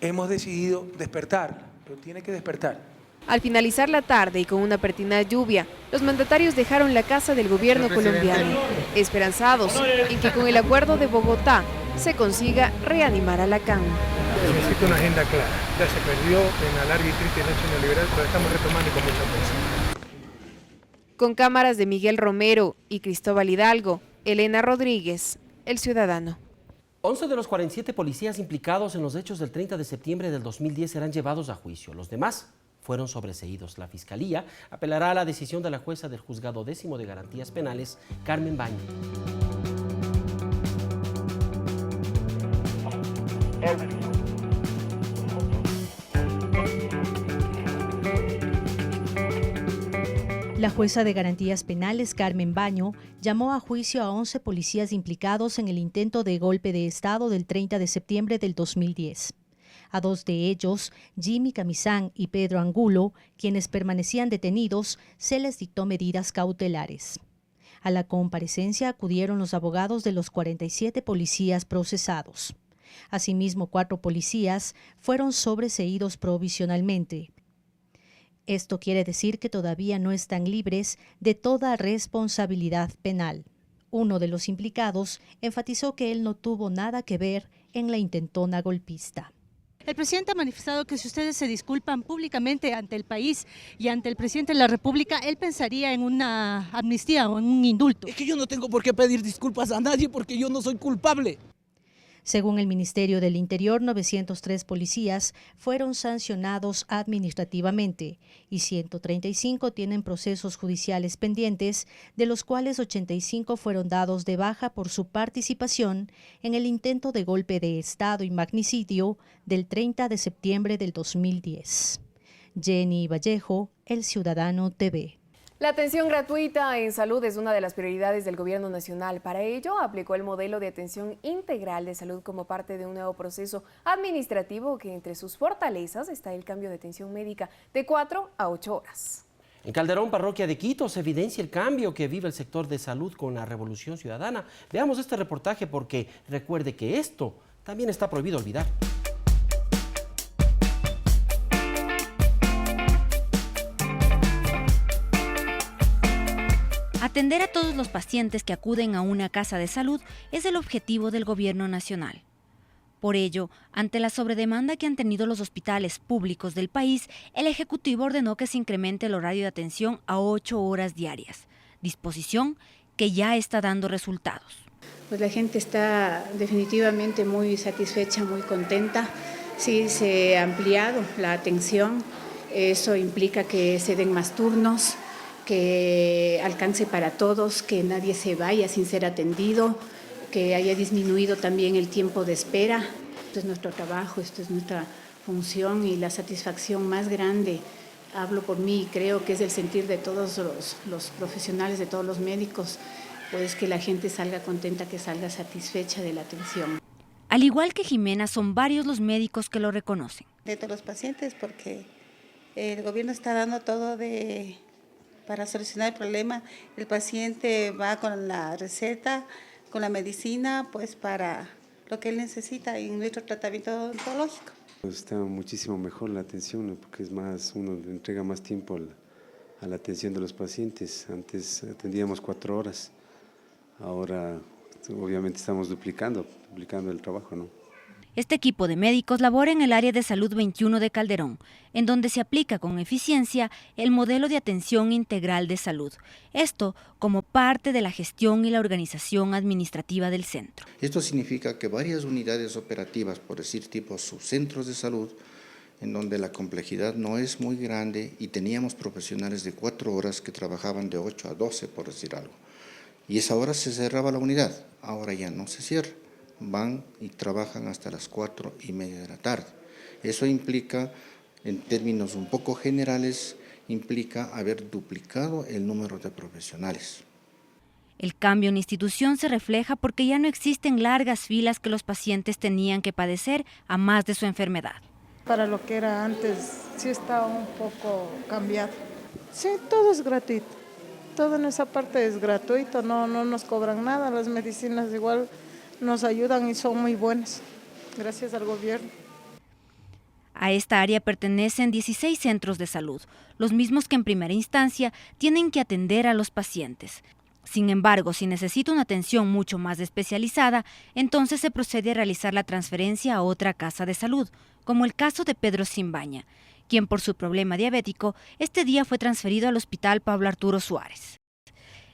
[SPEAKER 12] hemos decidido despertarla, pero tiene que despertar.
[SPEAKER 2] Al finalizar la tarde y con una pertinaz lluvia, los mandatarios dejaron la casa del gobierno colombiano, esperanzados en que con el acuerdo de Bogotá se consiga reanimar a la CAN.
[SPEAKER 12] Necesita una agenda clara. Ya se perdió en la larga y triste noche neoliberal, pero estamos retomando con mucha fuerza.
[SPEAKER 2] Con cámaras de Miguel Romero y Cristóbal Hidalgo, Elena Rodríguez, El Ciudadano.
[SPEAKER 3] 11 de los 47 policías implicados en los hechos del 30 de septiembre del 2010 serán llevados a juicio. Los demás fueron sobreseídos. La Fiscalía apelará a la decisión de la jueza del Juzgado 10º de Garantías Penales, Carmen Baño.
[SPEAKER 13] La jueza de Garantías Penales, Carmen Baño, llamó a juicio a 11 policías implicados en el intento de golpe de Estado del 30 de septiembre del 2010. A 2 de ellos, Jimmy Camizán y Pedro Angulo, quienes permanecían detenidos, se les dictó medidas cautelares. A la comparecencia acudieron los abogados de los 47 policías procesados. Asimismo, 4 policías fueron sobreseídos provisionalmente. Esto quiere decir que todavía no están libres de toda responsabilidad penal. Uno de los implicados enfatizó que él no tuvo nada que ver en la intentona golpista.
[SPEAKER 14] El presidente ha manifestado que si ustedes se disculpan públicamente ante el país y ante el presidente de la República, él pensaría en una amnistía o en un indulto.
[SPEAKER 15] Es que yo no tengo por qué pedir disculpas a nadie porque yo no soy culpable.
[SPEAKER 13] Según el Ministerio del Interior, 903 policías fueron sancionados administrativamente y 135 tienen procesos judiciales pendientes, de los cuales 85 fueron dados de baja por su participación en el intento de golpe de Estado y magnicidio del 30 de septiembre del 2010. Jenny Vallejo, El Ciudadano TV.
[SPEAKER 2] La atención gratuita en salud es una de las prioridades del Gobierno Nacional. Para ello, aplicó el modelo de atención integral de salud como parte de un nuevo proceso administrativo que entre sus fortalezas está el cambio de atención médica de 4 a 8 horas.
[SPEAKER 3] En Calderón, parroquia de Quito, se evidencia el cambio que vive el sector de salud con la revolución ciudadana. Veamos este reportaje porque recuerde que esto también está prohibido olvidar.
[SPEAKER 5] Atender a todos los pacientes que acuden a una casa de salud es el objetivo del Gobierno Nacional. Por ello, ante la sobredemanda que han tenido los hospitales públicos del país, el Ejecutivo ordenó que se incremente el horario de atención a 8 horas diarias, disposición que ya está dando resultados.
[SPEAKER 10] Pues la gente está definitivamente muy satisfecha, muy contenta. Sí, se ha ampliado la atención, eso implica que se den más turnos, que alcance para todos, que nadie se vaya sin ser atendido, que haya disminuido también el tiempo de espera. Esto es nuestro trabajo, esto es nuestra función y la satisfacción más grande, hablo por mí y creo que es el sentir de todos los profesionales, de todos los médicos, pues que la gente salga contenta, que salga satisfecha de la atención.
[SPEAKER 5] Al igual que Jimena, son varios los médicos que lo reconocen.
[SPEAKER 16] De todos los pacientes, porque el gobierno está dando todo para solucionar el problema. El paciente va con la receta, con la medicina, pues para lo que él necesita en nuestro tratamiento odontológico.
[SPEAKER 17] Está muchísimo mejor la atención, ¿no? Porque es más, uno entrega más tiempo a la atención de los pacientes. Antes atendíamos 4 horas, ahora obviamente estamos duplicando el trabajo, ¿no?
[SPEAKER 5] Este equipo de médicos labora en el área de salud 21 de Calderón, en donde se aplica con eficiencia el modelo de atención integral de salud. Esto como parte de la gestión y la organización administrativa del centro.
[SPEAKER 18] Esto significa que varias unidades operativas, por decir tipo subcentros de salud, en donde la complejidad no es muy grande y teníamos profesionales de 4 horas que trabajaban de 8 a 12, por decir algo. Y esa hora se cerraba la unidad, ahora ya no se cierra. Van y trabajan hasta las 4:30 de la tarde. Eso implica, en términos un poco generales, implica haber duplicado el número de profesionales.
[SPEAKER 5] El cambio en la institución se refleja porque ya no existen largas filas que los pacientes tenían que padecer a más de su enfermedad.
[SPEAKER 20] Para lo que era antes, sí está un poco cambiado. Sí, todo es gratuito. Todo en esa parte es gratuito, no nos cobran nada. Las medicinas igual nos ayudan y son muy buenas, gracias al gobierno.
[SPEAKER 5] A esta área pertenecen 16 centros de salud, los mismos que en primera instancia tienen que atender a los pacientes. Sin embargo, si necesita una atención mucho más especializada, entonces se procede a realizar la transferencia a otra casa de salud, como el caso de Pedro Simbaña, quien por su problema diabético, este día fue transferido al Hospital Pablo Arturo Suárez.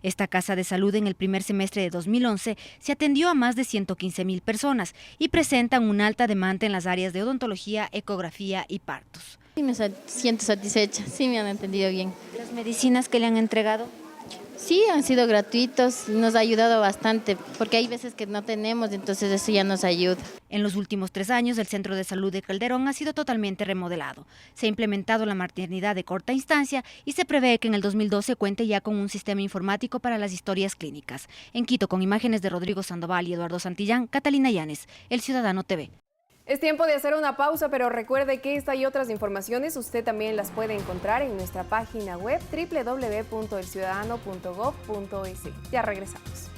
[SPEAKER 5] Esta casa de salud en el primer semestre de 2011 se atendió a más de 115,000 personas y presentan una alta demanda en las áreas de odontología, ecografía y partos.
[SPEAKER 21] Sí, me siento satisfecha, sí me han atendido bien.
[SPEAKER 5] ¿Las medicinas que le han entregado?
[SPEAKER 21] Sí, han sido gratuitos, nos ha ayudado bastante, porque hay veces que no tenemos, entonces eso ya nos ayuda.
[SPEAKER 5] En los últimos 3 años, el Centro de Salud de Calderón ha sido totalmente remodelado. Se ha implementado la maternidad de corta instancia y se prevé que en el 2012 cuente ya con un sistema informático para las historias clínicas. En Quito, con imágenes de Rodrigo Sandoval y Eduardo Santillán, Catalina Llanes, El Ciudadano TV.
[SPEAKER 2] Es tiempo de hacer una pausa, pero recuerde que esta y otras informaciones usted también las puede encontrar en nuestra página web www.elciudadano.gov.es. Ya regresamos.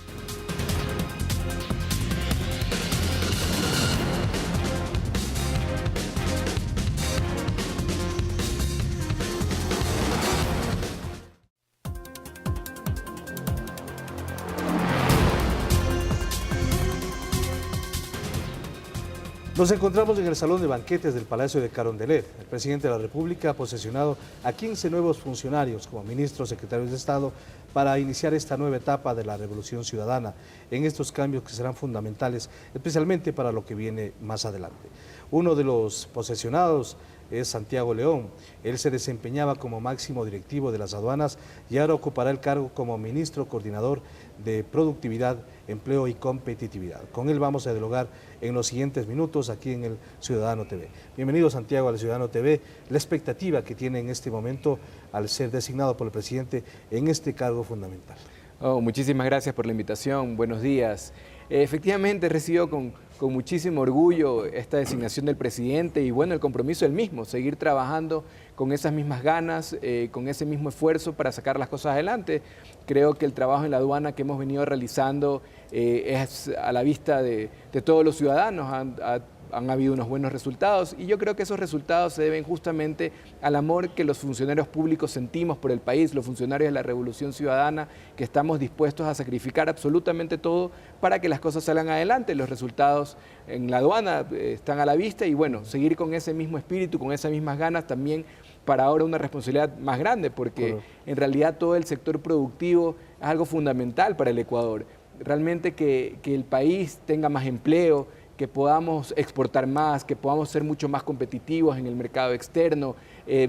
[SPEAKER 8] Nos encontramos en el Salón de Banquetes del Palacio de Carondelet. El presidente de la República ha posesionado a 15 nuevos funcionarios como ministros, secretarios de Estado para iniciar esta nueva etapa de la revolución ciudadana en estos cambios que serán fundamentales, especialmente para lo que viene más adelante. Uno de los posesionados es Santiago León. Él se desempeñaba como máximo directivo de las aduanas y ahora ocupará el cargo como ministro coordinador de Productividad, Empleo y Competitividad. Con él vamos a dialogar en los siguientes minutos aquí en el Ciudadano TV. Bienvenido, Santiago, al Ciudadano TV. La expectativa que tiene en este momento al ser designado por el presidente en este cargo fundamental.
[SPEAKER 22] Muchísimas gracias por la invitación. Buenos días. Efectivamente, recibió con muchísimo orgullo esta designación del presidente y bueno, el compromiso del mismo, seguir trabajando con esas mismas ganas, con ese mismo esfuerzo para sacar las cosas adelante. Creo que el trabajo en la aduana que hemos venido realizando es a la vista de todos los ciudadanos. Han habido unos buenos resultados y yo creo que esos resultados se deben justamente al amor que los funcionarios públicos sentimos por el país, los funcionarios de la Revolución Ciudadana, que estamos dispuestos a sacrificar absolutamente todo para que las cosas salgan adelante. Los resultados en la aduana están a la vista y bueno, seguir con ese mismo espíritu, con esas mismas ganas también para ahora una responsabilidad más grande, porque en realidad todo el sector productivo es algo fundamental para el Ecuador. realmente que el país tenga más empleo, que podamos exportar más, que podamos ser mucho más competitivos en el mercado externo,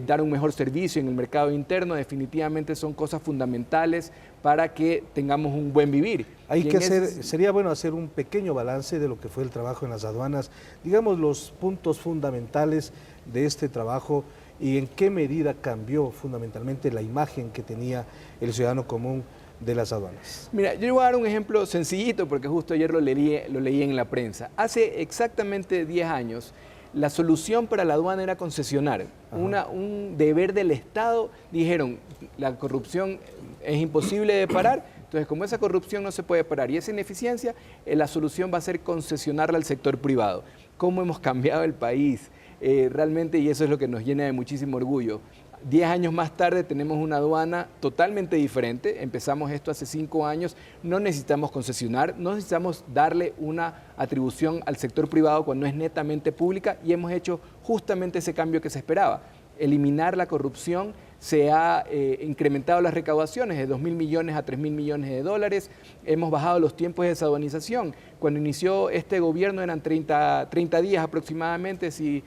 [SPEAKER 22] dar un mejor servicio en el mercado interno, definitivamente son cosas fundamentales para que tengamos un buen vivir.
[SPEAKER 8] Sería bueno hacer un pequeño balance de lo que fue el trabajo en las aduanas, digamos los puntos fundamentales de este trabajo y en qué medida cambió fundamentalmente la imagen que tenía el ciudadano común de las aduanas.
[SPEAKER 22] Mira, yo voy a dar un ejemplo sencillito porque justo ayer lo leí en la prensa. Hace exactamente 10 años, la solución para la aduana era concesionar, un deber del Estado. Dijeron, la corrupción es imposible de parar, entonces como esa corrupción no se puede parar y esa ineficiencia, la solución va a ser concesionarla al sector privado. ¿Cómo hemos cambiado el país? Realmente, y eso es lo que nos llena de muchísimo orgullo. 10 años más tarde tenemos una aduana totalmente diferente, empezamos esto hace 5 años, no necesitamos concesionar, no necesitamos darle una atribución al sector privado cuando es netamente pública y hemos hecho justamente ese cambio que se esperaba, eliminar la corrupción. Se ha incrementado las recaudaciones de 2.000 millones a 3.000 millones de dólares, hemos bajado los tiempos de desaduanización. Cuando inició este gobierno eran 30 días aproximadamente, si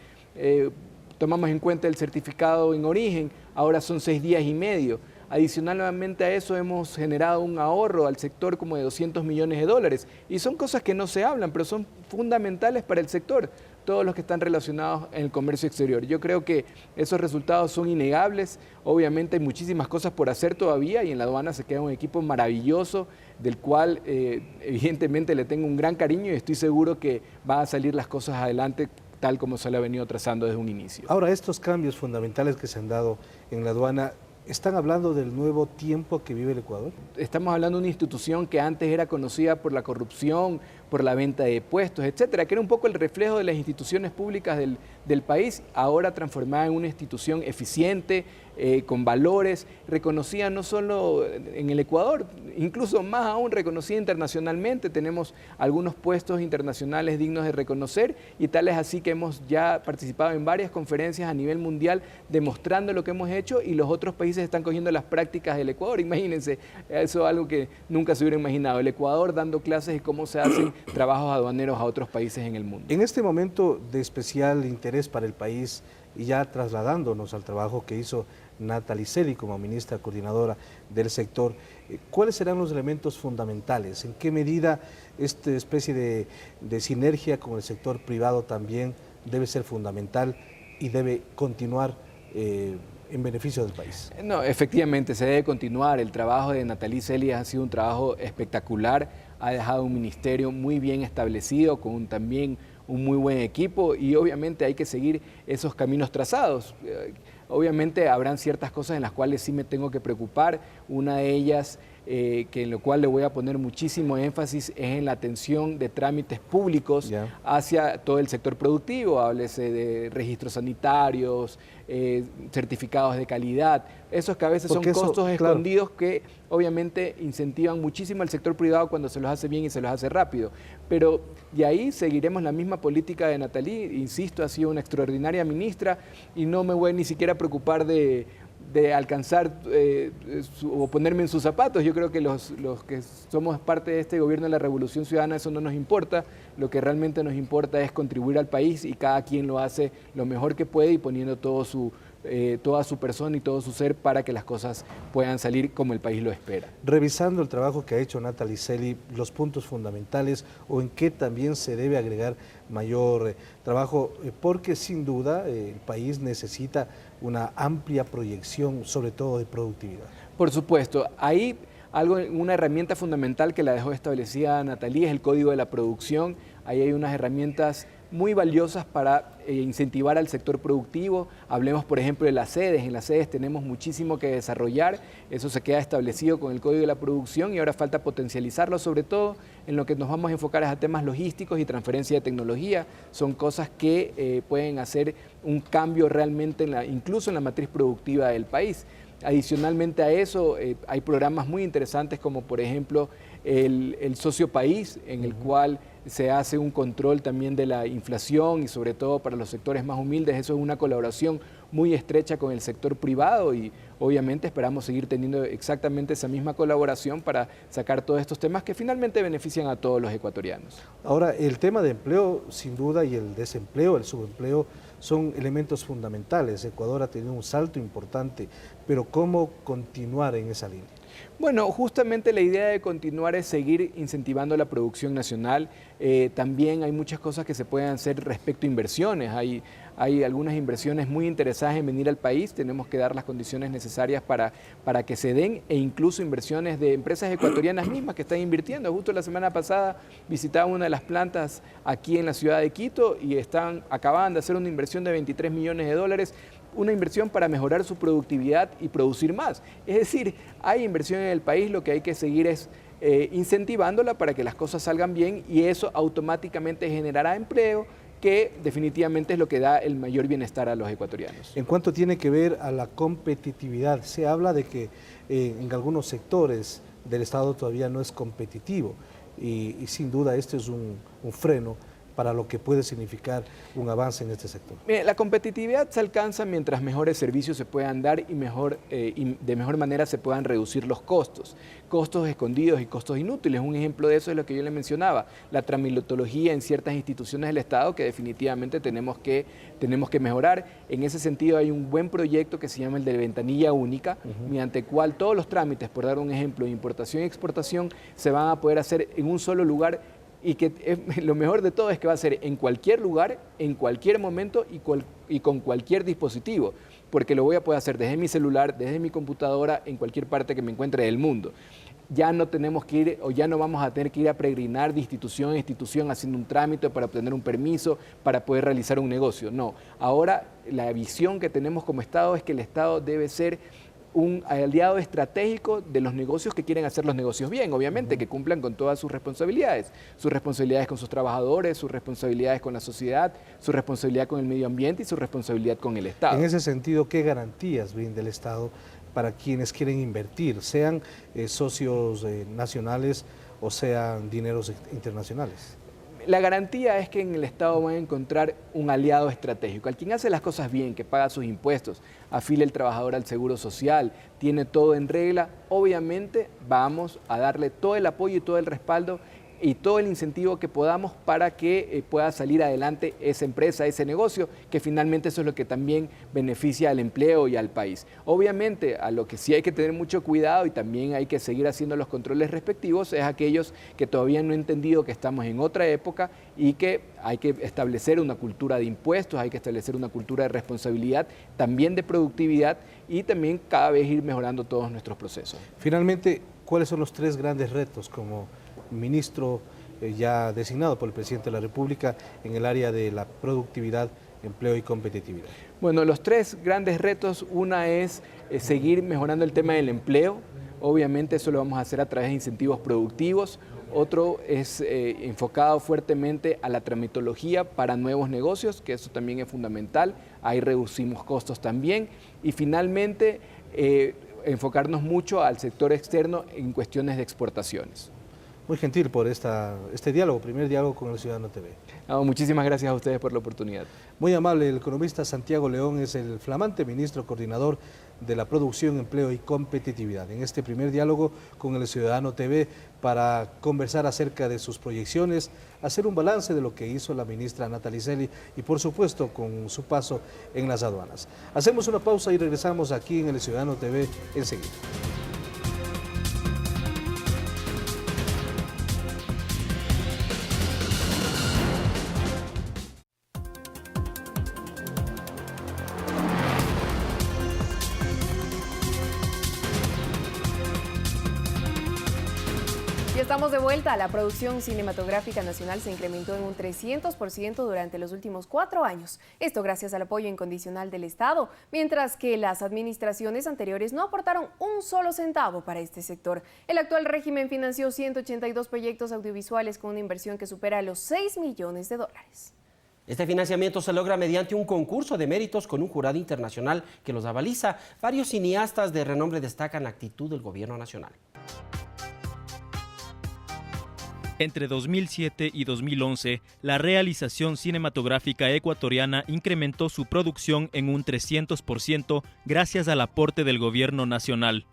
[SPEAKER 22] tomamos en cuenta el certificado en origen, ahora son 6 días y medio. Adicionalmente a eso hemos generado un ahorro al sector como de 200 millones de dólares y son cosas que no se hablan, pero son fundamentales para el sector, todos los que están relacionados en el comercio exterior. Yo creo que esos resultados son innegables, obviamente hay muchísimas cosas por hacer todavía y en la aduana se queda un equipo maravilloso del cual evidentemente le tengo un gran cariño y estoy seguro que van a salir las cosas adelante tal como se le ha venido trazando desde un inicio.
[SPEAKER 8] Ahora, estos cambios fundamentales que se han dado en la aduana, ¿están hablando del nuevo tiempo que vive el Ecuador?
[SPEAKER 22] Estamos hablando de una institución que antes era conocida por la corrupción, por la venta de puestos, etcétera, que era un poco el reflejo de las instituciones públicas del país, ahora transformada en una institución eficiente, con valores, reconocida no solo en el Ecuador, incluso más aún reconocida internacionalmente. Tenemos algunos puestos internacionales dignos de reconocer y tal es así que hemos ya participado en varias conferencias a nivel mundial demostrando lo que hemos hecho y los otros países están cogiendo las prácticas del Ecuador. Imagínense, eso es algo que nunca se hubiera imaginado, el Ecuador dando clases de cómo se hacen trabajos aduaneros a otros países en el mundo.
[SPEAKER 8] En este momento de especial interés para el país y ya trasladándonos al trabajo que hizo Natalie Celi como ministra coordinadora del sector, ¿cuáles serán los elementos fundamentales? ¿En qué medida esta especie de sinergia con el sector privado también debe ser fundamental y debe continuar en beneficio del país?
[SPEAKER 22] No, efectivamente se debe continuar. El trabajo de Natalie Celi ha sido un trabajo espectacular, ha dejado un ministerio muy bien establecido con también un muy buen equipo y obviamente hay que seguir esos caminos trazados. Obviamente habrán ciertas cosas en las cuales sí me tengo que preocupar. Una de ellas, que en lo cual le voy a poner muchísimo énfasis, es en la atención de trámites públicos hacia todo el sector productivo. Háblese de registros sanitarios, certificados de calidad. Esos que a veces son costos escondidos que obviamente incentivan muchísimo al sector privado cuando se los hace bien y se los hace rápido. Pero de ahí seguiremos la misma política de Natalie. Insisto, ha sido una extraordinaria ministra y no me voy ni siquiera a preocupar de alcanzar o ponerme en sus zapatos. Yo creo que los que somos parte de este gobierno de la Revolución Ciudadana, eso no nos importa. Lo que realmente nos importa es contribuir al país y cada quien lo hace lo mejor que puede y poniendo toda su persona y todo su ser para que las cosas puedan salir como el país lo espera.
[SPEAKER 8] Revisando el trabajo que ha hecho Natalie Celi, los puntos fundamentales o en qué también se debe agregar mayor trabajo, porque sin duda el país necesita una amplia proyección, sobre todo de productividad.
[SPEAKER 22] Por supuesto, ahí una herramienta fundamental que la dejó establecida Natalie es el Código de la Producción. Ahí hay unas herramientas muy valiosas para incentivar al sector productivo. Hablemos, por ejemplo, de las sedes. En las sedes tenemos muchísimo que desarrollar. Eso se queda establecido con el Código de la Producción y ahora falta potencializarlo, sobre todo en lo que nos vamos a enfocar es a temas logísticos y transferencia de tecnología. Son cosas que pueden hacer un cambio realmente, incluso en la matriz productiva del país. Adicionalmente a eso, hay programas muy interesantes como por ejemplo el Socio País, en el cual se hace un control también de la inflación y sobre todo para los sectores más humildes. Eso es una colaboración muy estrecha con el sector privado y obviamente esperamos seguir teniendo exactamente esa misma colaboración para sacar todos estos temas que finalmente benefician a todos los ecuatorianos.
[SPEAKER 8] Ahora, el tema de empleo, sin duda, y el desempleo, el subempleo, son elementos fundamentales. Ecuador ha tenido un salto importante, pero ¿cómo continuar en esa línea?
[SPEAKER 22] Bueno, justamente la idea de continuar es seguir incentivando la producción nacional. También hay muchas cosas que se pueden hacer respecto a inversiones. Hay algunas inversiones muy interesadas en venir al país. Tenemos que dar las condiciones necesarias para que se den, e incluso inversiones de empresas ecuatorianas mismas que están invirtiendo. Justo la semana pasada visitaba una de las plantas aquí en la ciudad de Quito y acababan de hacer una inversión de 23 millones de dólares, una inversión para mejorar su productividad y producir más. Es decir, hay inversión en el país, lo que hay que seguir es incentivándola para que las cosas salgan bien y eso automáticamente generará empleo, que definitivamente es lo que da el mayor bienestar a los ecuatorianos.
[SPEAKER 8] En cuanto tiene que ver a la competitividad, se habla de que en algunos sectores del Estado todavía no es competitivo y sin duda este es un freno para lo que puede significar un avance en este sector.
[SPEAKER 22] Mire, la competitividad se alcanza mientras mejores servicios se puedan dar y de mejor manera se puedan reducir los costos escondidos y costos inútiles. Un ejemplo de eso es lo que yo le mencionaba, la tramitología en ciertas instituciones del Estado que definitivamente tenemos que mejorar. En ese sentido hay un buen proyecto que se llama el de ventanilla única, mediante el cual todos los trámites, por dar un ejemplo, de importación y exportación, se van a poder hacer en un solo lugar y que lo mejor de todo es que va a ser en cualquier lugar, en cualquier momento y con cualquier dispositivo, porque lo voy a poder hacer desde mi celular, desde mi computadora, en cualquier parte que me encuentre del mundo. Ya no tenemos que ir o ya no vamos a tener que ir a peregrinar de institución a institución haciendo un trámite para obtener un permiso, para poder realizar un negocio. No, ahora la visión que tenemos como Estado es que el Estado debe ser un aliado estratégico de los negocios que quieren hacer los negocios bien, obviamente, que cumplan con todas sus responsabilidades con sus trabajadores, sus responsabilidades con la sociedad, su responsabilidad con el medio ambiente y su responsabilidad con el Estado.
[SPEAKER 8] En ese sentido, ¿qué garantías brinda el Estado para quienes quieren invertir, sean socios nacionales o sean dineros internacionales?
[SPEAKER 22] La garantía es que en el Estado van a encontrar un aliado estratégico, al quien hace las cosas bien, que paga sus impuestos, afila el trabajador al seguro social, tiene todo en regla. Obviamente vamos a darle todo el apoyo y todo el respaldo y todo el incentivo que podamos para que pueda salir adelante esa empresa, ese negocio, que finalmente eso es lo que también beneficia al empleo y al país. Obviamente, a lo que sí hay que tener mucho cuidado y también hay que seguir haciendo los controles respectivos es aquellos que todavía no han entendido que estamos en otra época y que hay que establecer una cultura de impuestos, hay que establecer una cultura de responsabilidad, también de productividad y también cada vez ir mejorando todos nuestros procesos.
[SPEAKER 8] Finalmente, ¿cuáles son los 3 grandes retos como ministro ya designado por el presidente de la República en el área de la productividad, empleo y competitividad?
[SPEAKER 22] Bueno, los 3 grandes retos, una es seguir mejorando el tema del empleo, obviamente eso lo vamos a hacer a través de incentivos productivos. Otro es enfocado fuertemente a la tramitología para nuevos negocios, que eso también es fundamental, ahí reducimos costos también. Y finalmente, enfocarnos mucho al sector externo en cuestiones de exportaciones.
[SPEAKER 8] Muy gentil por este diálogo, primer diálogo con El Ciudadano TV.
[SPEAKER 22] Muchísimas gracias a ustedes por la oportunidad.
[SPEAKER 8] Muy amable, el economista Santiago León es el flamante ministro coordinador de la producción, empleo y competitividad. En este primer diálogo con El Ciudadano TV para conversar acerca de sus proyecciones, hacer un balance de lo que hizo la ministra Natalie Celi y por supuesto con su paso en las aduanas. Hacemos una pausa y regresamos aquí en El Ciudadano TV enseguida.
[SPEAKER 2] Estamos de vuelta. La producción cinematográfica nacional se incrementó en un 300% durante los últimos 4 años. Esto gracias al apoyo incondicional del Estado, mientras que las administraciones anteriores no aportaron un solo centavo para este sector. El actual régimen financió 182 proyectos audiovisuales con una inversión que supera los $6 millones.
[SPEAKER 3] Este financiamiento se logra mediante un concurso de méritos con un jurado internacional que los avaliza. Varios cineastas de renombre destacan la actitud del gobierno nacional.
[SPEAKER 1] Entre 2007 y 2011, la realización cinematográfica ecuatoriana incrementó su producción en un 300% gracias al aporte del gobierno nacional.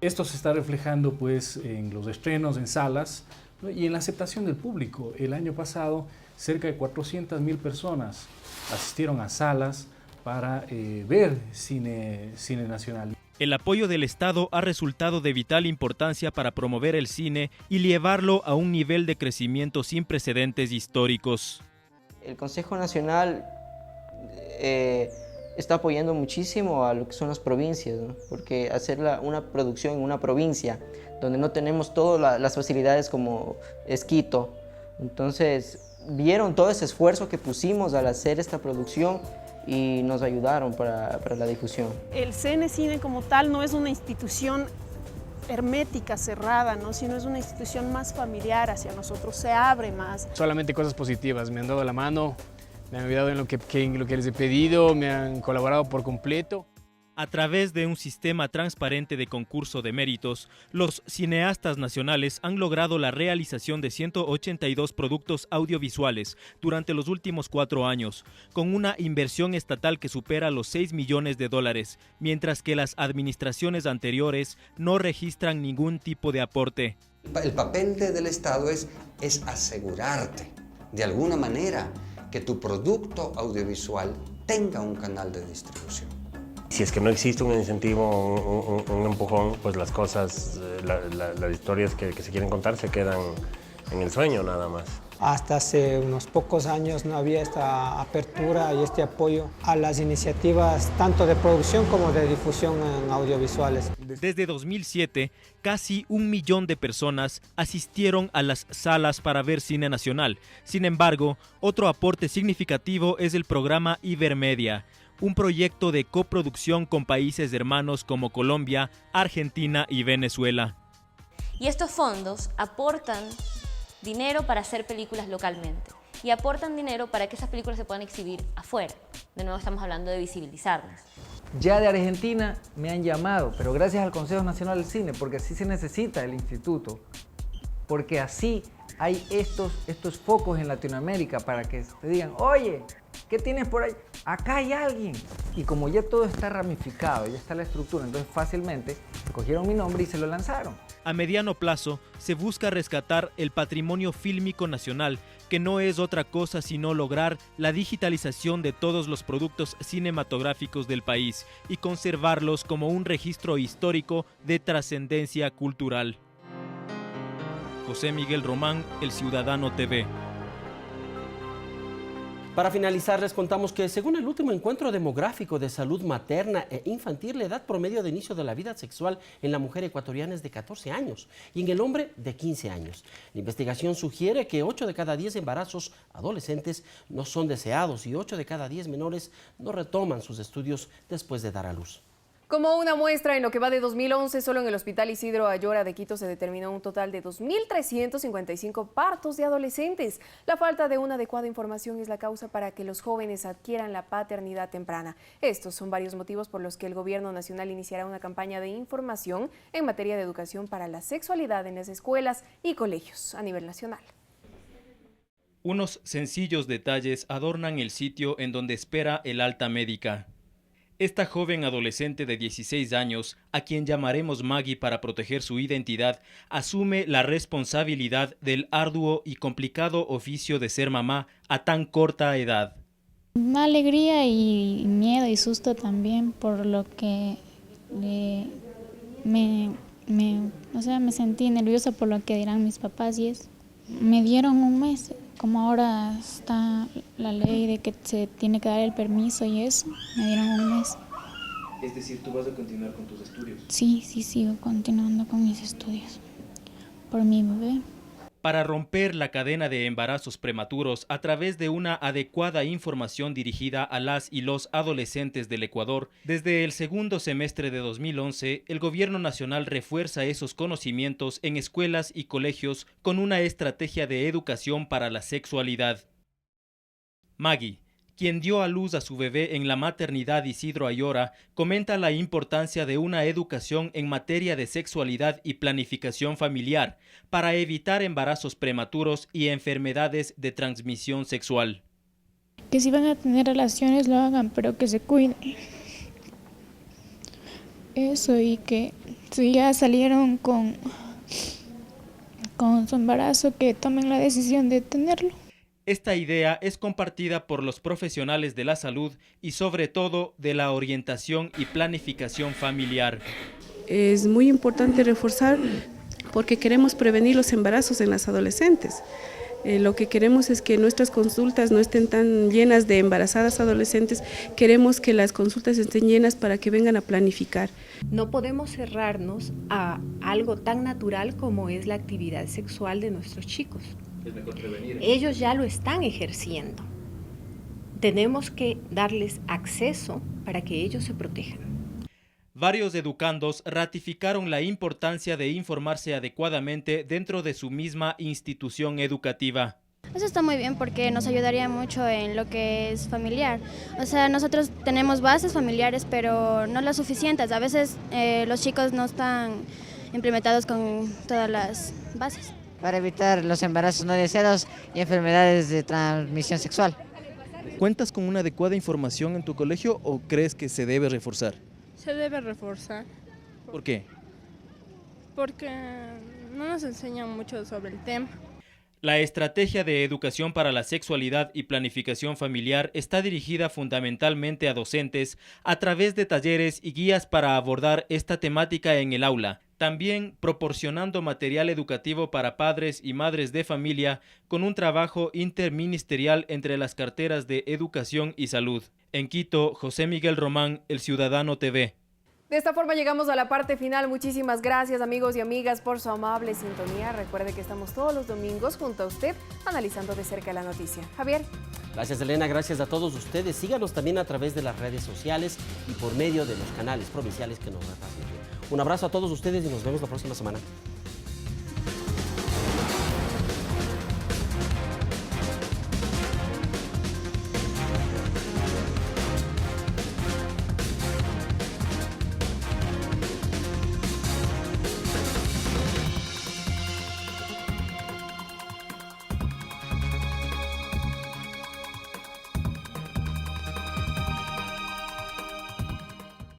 [SPEAKER 19] Esto se está reflejando pues en los estrenos en salas, ¿no? Y en la aceptación del público. El año pasado, cerca de 400.000 personas asistieron a salas para ver cine nacional.
[SPEAKER 1] El apoyo del Estado ha resultado de vital importancia para promover el cine y llevarlo a un nivel de crecimiento sin precedentes históricos.
[SPEAKER 23] El Consejo Nacional está apoyando muchísimo a lo que son las provincias, ¿no? Porque hacer una producción en una provincia donde no tenemos todas las facilidades como es Quito, entonces vieron todo ese esfuerzo que pusimos al hacer esta producción y nos ayudaron para la difusión.
[SPEAKER 24] El CNCine como tal no es una institución hermética, cerrada, ¿no? Sino es una institución más familiar hacia nosotros, se abre más.
[SPEAKER 25] Solamente cosas positivas, me han dado la mano, me han ayudado en lo que les he pedido, me han colaborado por completo.
[SPEAKER 1] A través de un sistema transparente de concurso de méritos, los cineastas nacionales han logrado la realización de 182 productos audiovisuales durante los últimos 4 años, con una inversión estatal que supera los $6 millones, mientras que las administraciones anteriores no registran ningún tipo de aporte.
[SPEAKER 26] El papel del Estado es asegurarte, de alguna manera, que tu producto audiovisual tenga un canal de distribución.
[SPEAKER 27] Si es que no existe un incentivo, un empujón, pues las cosas, las historias que se quieren contar se quedan en el sueño nada más.
[SPEAKER 28] Hasta hace unos pocos años no había esta apertura y este apoyo a las iniciativas tanto de producción como de difusión en audiovisuales.
[SPEAKER 1] Desde 2007, casi 1 millón de personas asistieron a las salas para ver cine nacional. Sin embargo, otro aporte significativo es el programa Ibermedia, un proyecto de coproducción con países hermanos como Colombia, Argentina y Venezuela.
[SPEAKER 29] Y estos fondos aportan dinero para hacer películas localmente y aportan dinero para que esas películas se puedan exhibir afuera. De nuevo estamos hablando de visibilizarlas.
[SPEAKER 30] Ya de Argentina me han llamado, pero gracias al Consejo Nacional del Cine, porque así se necesita el instituto, porque así hay estos focos en Latinoamérica para que te digan, oye, ¿qué tienes por ahí? Acá hay alguien. Y como ya todo está ramificado, ya está la estructura, entonces fácilmente cogieron mi nombre y se lo lanzaron.
[SPEAKER 1] A mediano plazo se busca rescatar el patrimonio fílmico nacional, que no es otra cosa sino lograr la digitalización de todos los productos cinematográficos del país y conservarlos como un registro histórico de trascendencia cultural. José Miguel Román, El Ciudadano TV.
[SPEAKER 3] Para finalizar, les contamos que según el último encuentro demográfico de salud materna e infantil, la edad promedio de inicio de la vida sexual en la mujer ecuatoriana es de 14 años y en el hombre de 15 años. La investigación sugiere que 8 de cada 10 embarazos adolescentes no son deseados y 8 de cada 10 menores no retoman sus estudios después de dar a luz.
[SPEAKER 2] Como una muestra, en lo que va de 2011, solo en el Hospital Isidro Ayora de Quito se determinó un total de 2.355 partos de adolescentes. La falta de una adecuada información es la causa para que los jóvenes adquieran la paternidad temprana. Estos son varios motivos por los que el Gobierno Nacional iniciará una campaña de información en materia de educación para la sexualidad en las escuelas y colegios a nivel nacional.
[SPEAKER 1] Unos sencillos detalles adornan el sitio en donde espera el alta médica. Esta joven adolescente de 16 años, a quien llamaremos Maggie para proteger su identidad, asume la responsabilidad del arduo y complicado oficio de ser mamá a tan corta edad.
[SPEAKER 31] Una alegría y miedo y susto también, por lo que me sentí nerviosa por lo que dirán mis papás y eso. Me dieron un mes, como ahora está la ley de que se tiene que dar el permiso y eso, me dieron un mes.
[SPEAKER 6] Es decir, ¿tú vas a continuar con tus estudios?
[SPEAKER 31] Sí, sigo continuando con mis estudios, por mi bebé.
[SPEAKER 1] Para romper la cadena de embarazos prematuros a través de una adecuada información dirigida a las y los adolescentes del Ecuador, desde el segundo semestre de 2011, el Gobierno Nacional refuerza esos conocimientos en escuelas y colegios con una estrategia de educación para la sexualidad. Maggie, quien dio a luz a su bebé en la maternidad Isidro Ayora, comenta la importancia de una educación en materia de sexualidad y planificación familiar para evitar embarazos prematuros y enfermedades de transmisión sexual.
[SPEAKER 31] Que si van a tener relaciones lo hagan, pero que se cuiden. Eso, y que si ya salieron con su embarazo, que tomen la decisión de tenerlo.
[SPEAKER 1] Esta idea es compartida por los profesionales de la salud y sobre todo de la orientación y planificación familiar.
[SPEAKER 4] Es muy importante reforzar porque queremos prevenir los embarazos en las adolescentes. Lo que queremos es que nuestras consultas no estén tan llenas de embarazadas adolescentes, queremos que las consultas estén llenas para que vengan a planificar.
[SPEAKER 7] No podemos cerrarnos a algo tan natural como es la actividad sexual de nuestros chicos.
[SPEAKER 1] Es mejor prevenir.
[SPEAKER 7] Ellos ya lo están ejerciendo. Tenemos que darles acceso para que ellos se protejan.
[SPEAKER 1] Varios educandos ratificaron la importancia de informarse adecuadamente dentro de su misma institución educativa.
[SPEAKER 21] Eso está muy bien porque nos ayudaría mucho en lo que es familiar. O sea, nosotros tenemos bases familiares, pero no las suficientes. A veces los chicos no están implementados con todas las bases.
[SPEAKER 9] Para evitar los embarazos no deseados y enfermedades de transmisión sexual.
[SPEAKER 1] ¿Cuentas con una adecuada información en tu colegio o crees que se debe reforzar?
[SPEAKER 10] Se debe reforzar.
[SPEAKER 1] ¿Por qué?
[SPEAKER 10] Porque no nos enseñan mucho sobre el tema.
[SPEAKER 1] La estrategia de educación para la sexualidad y planificación familiar está dirigida fundamentalmente a docentes a través de talleres y guías para abordar esta temática en el aula. También proporcionando material educativo para padres y madres de familia con un trabajo interministerial entre las carteras de Educación y Salud. En Quito, José Miguel Román, El Ciudadano TV.
[SPEAKER 2] De esta forma llegamos a la parte final. Muchísimas gracias, amigos y amigas, por su amable sintonía. Recuerde que estamos todos los domingos junto a usted analizando de cerca la noticia. Javier.
[SPEAKER 3] Gracias, Elena. Gracias a todos ustedes. Síganos también a través de las redes sociales y por medio de los canales provinciales que nos retransmiten. Un abrazo a todos ustedes y nos vemos la próxima semana.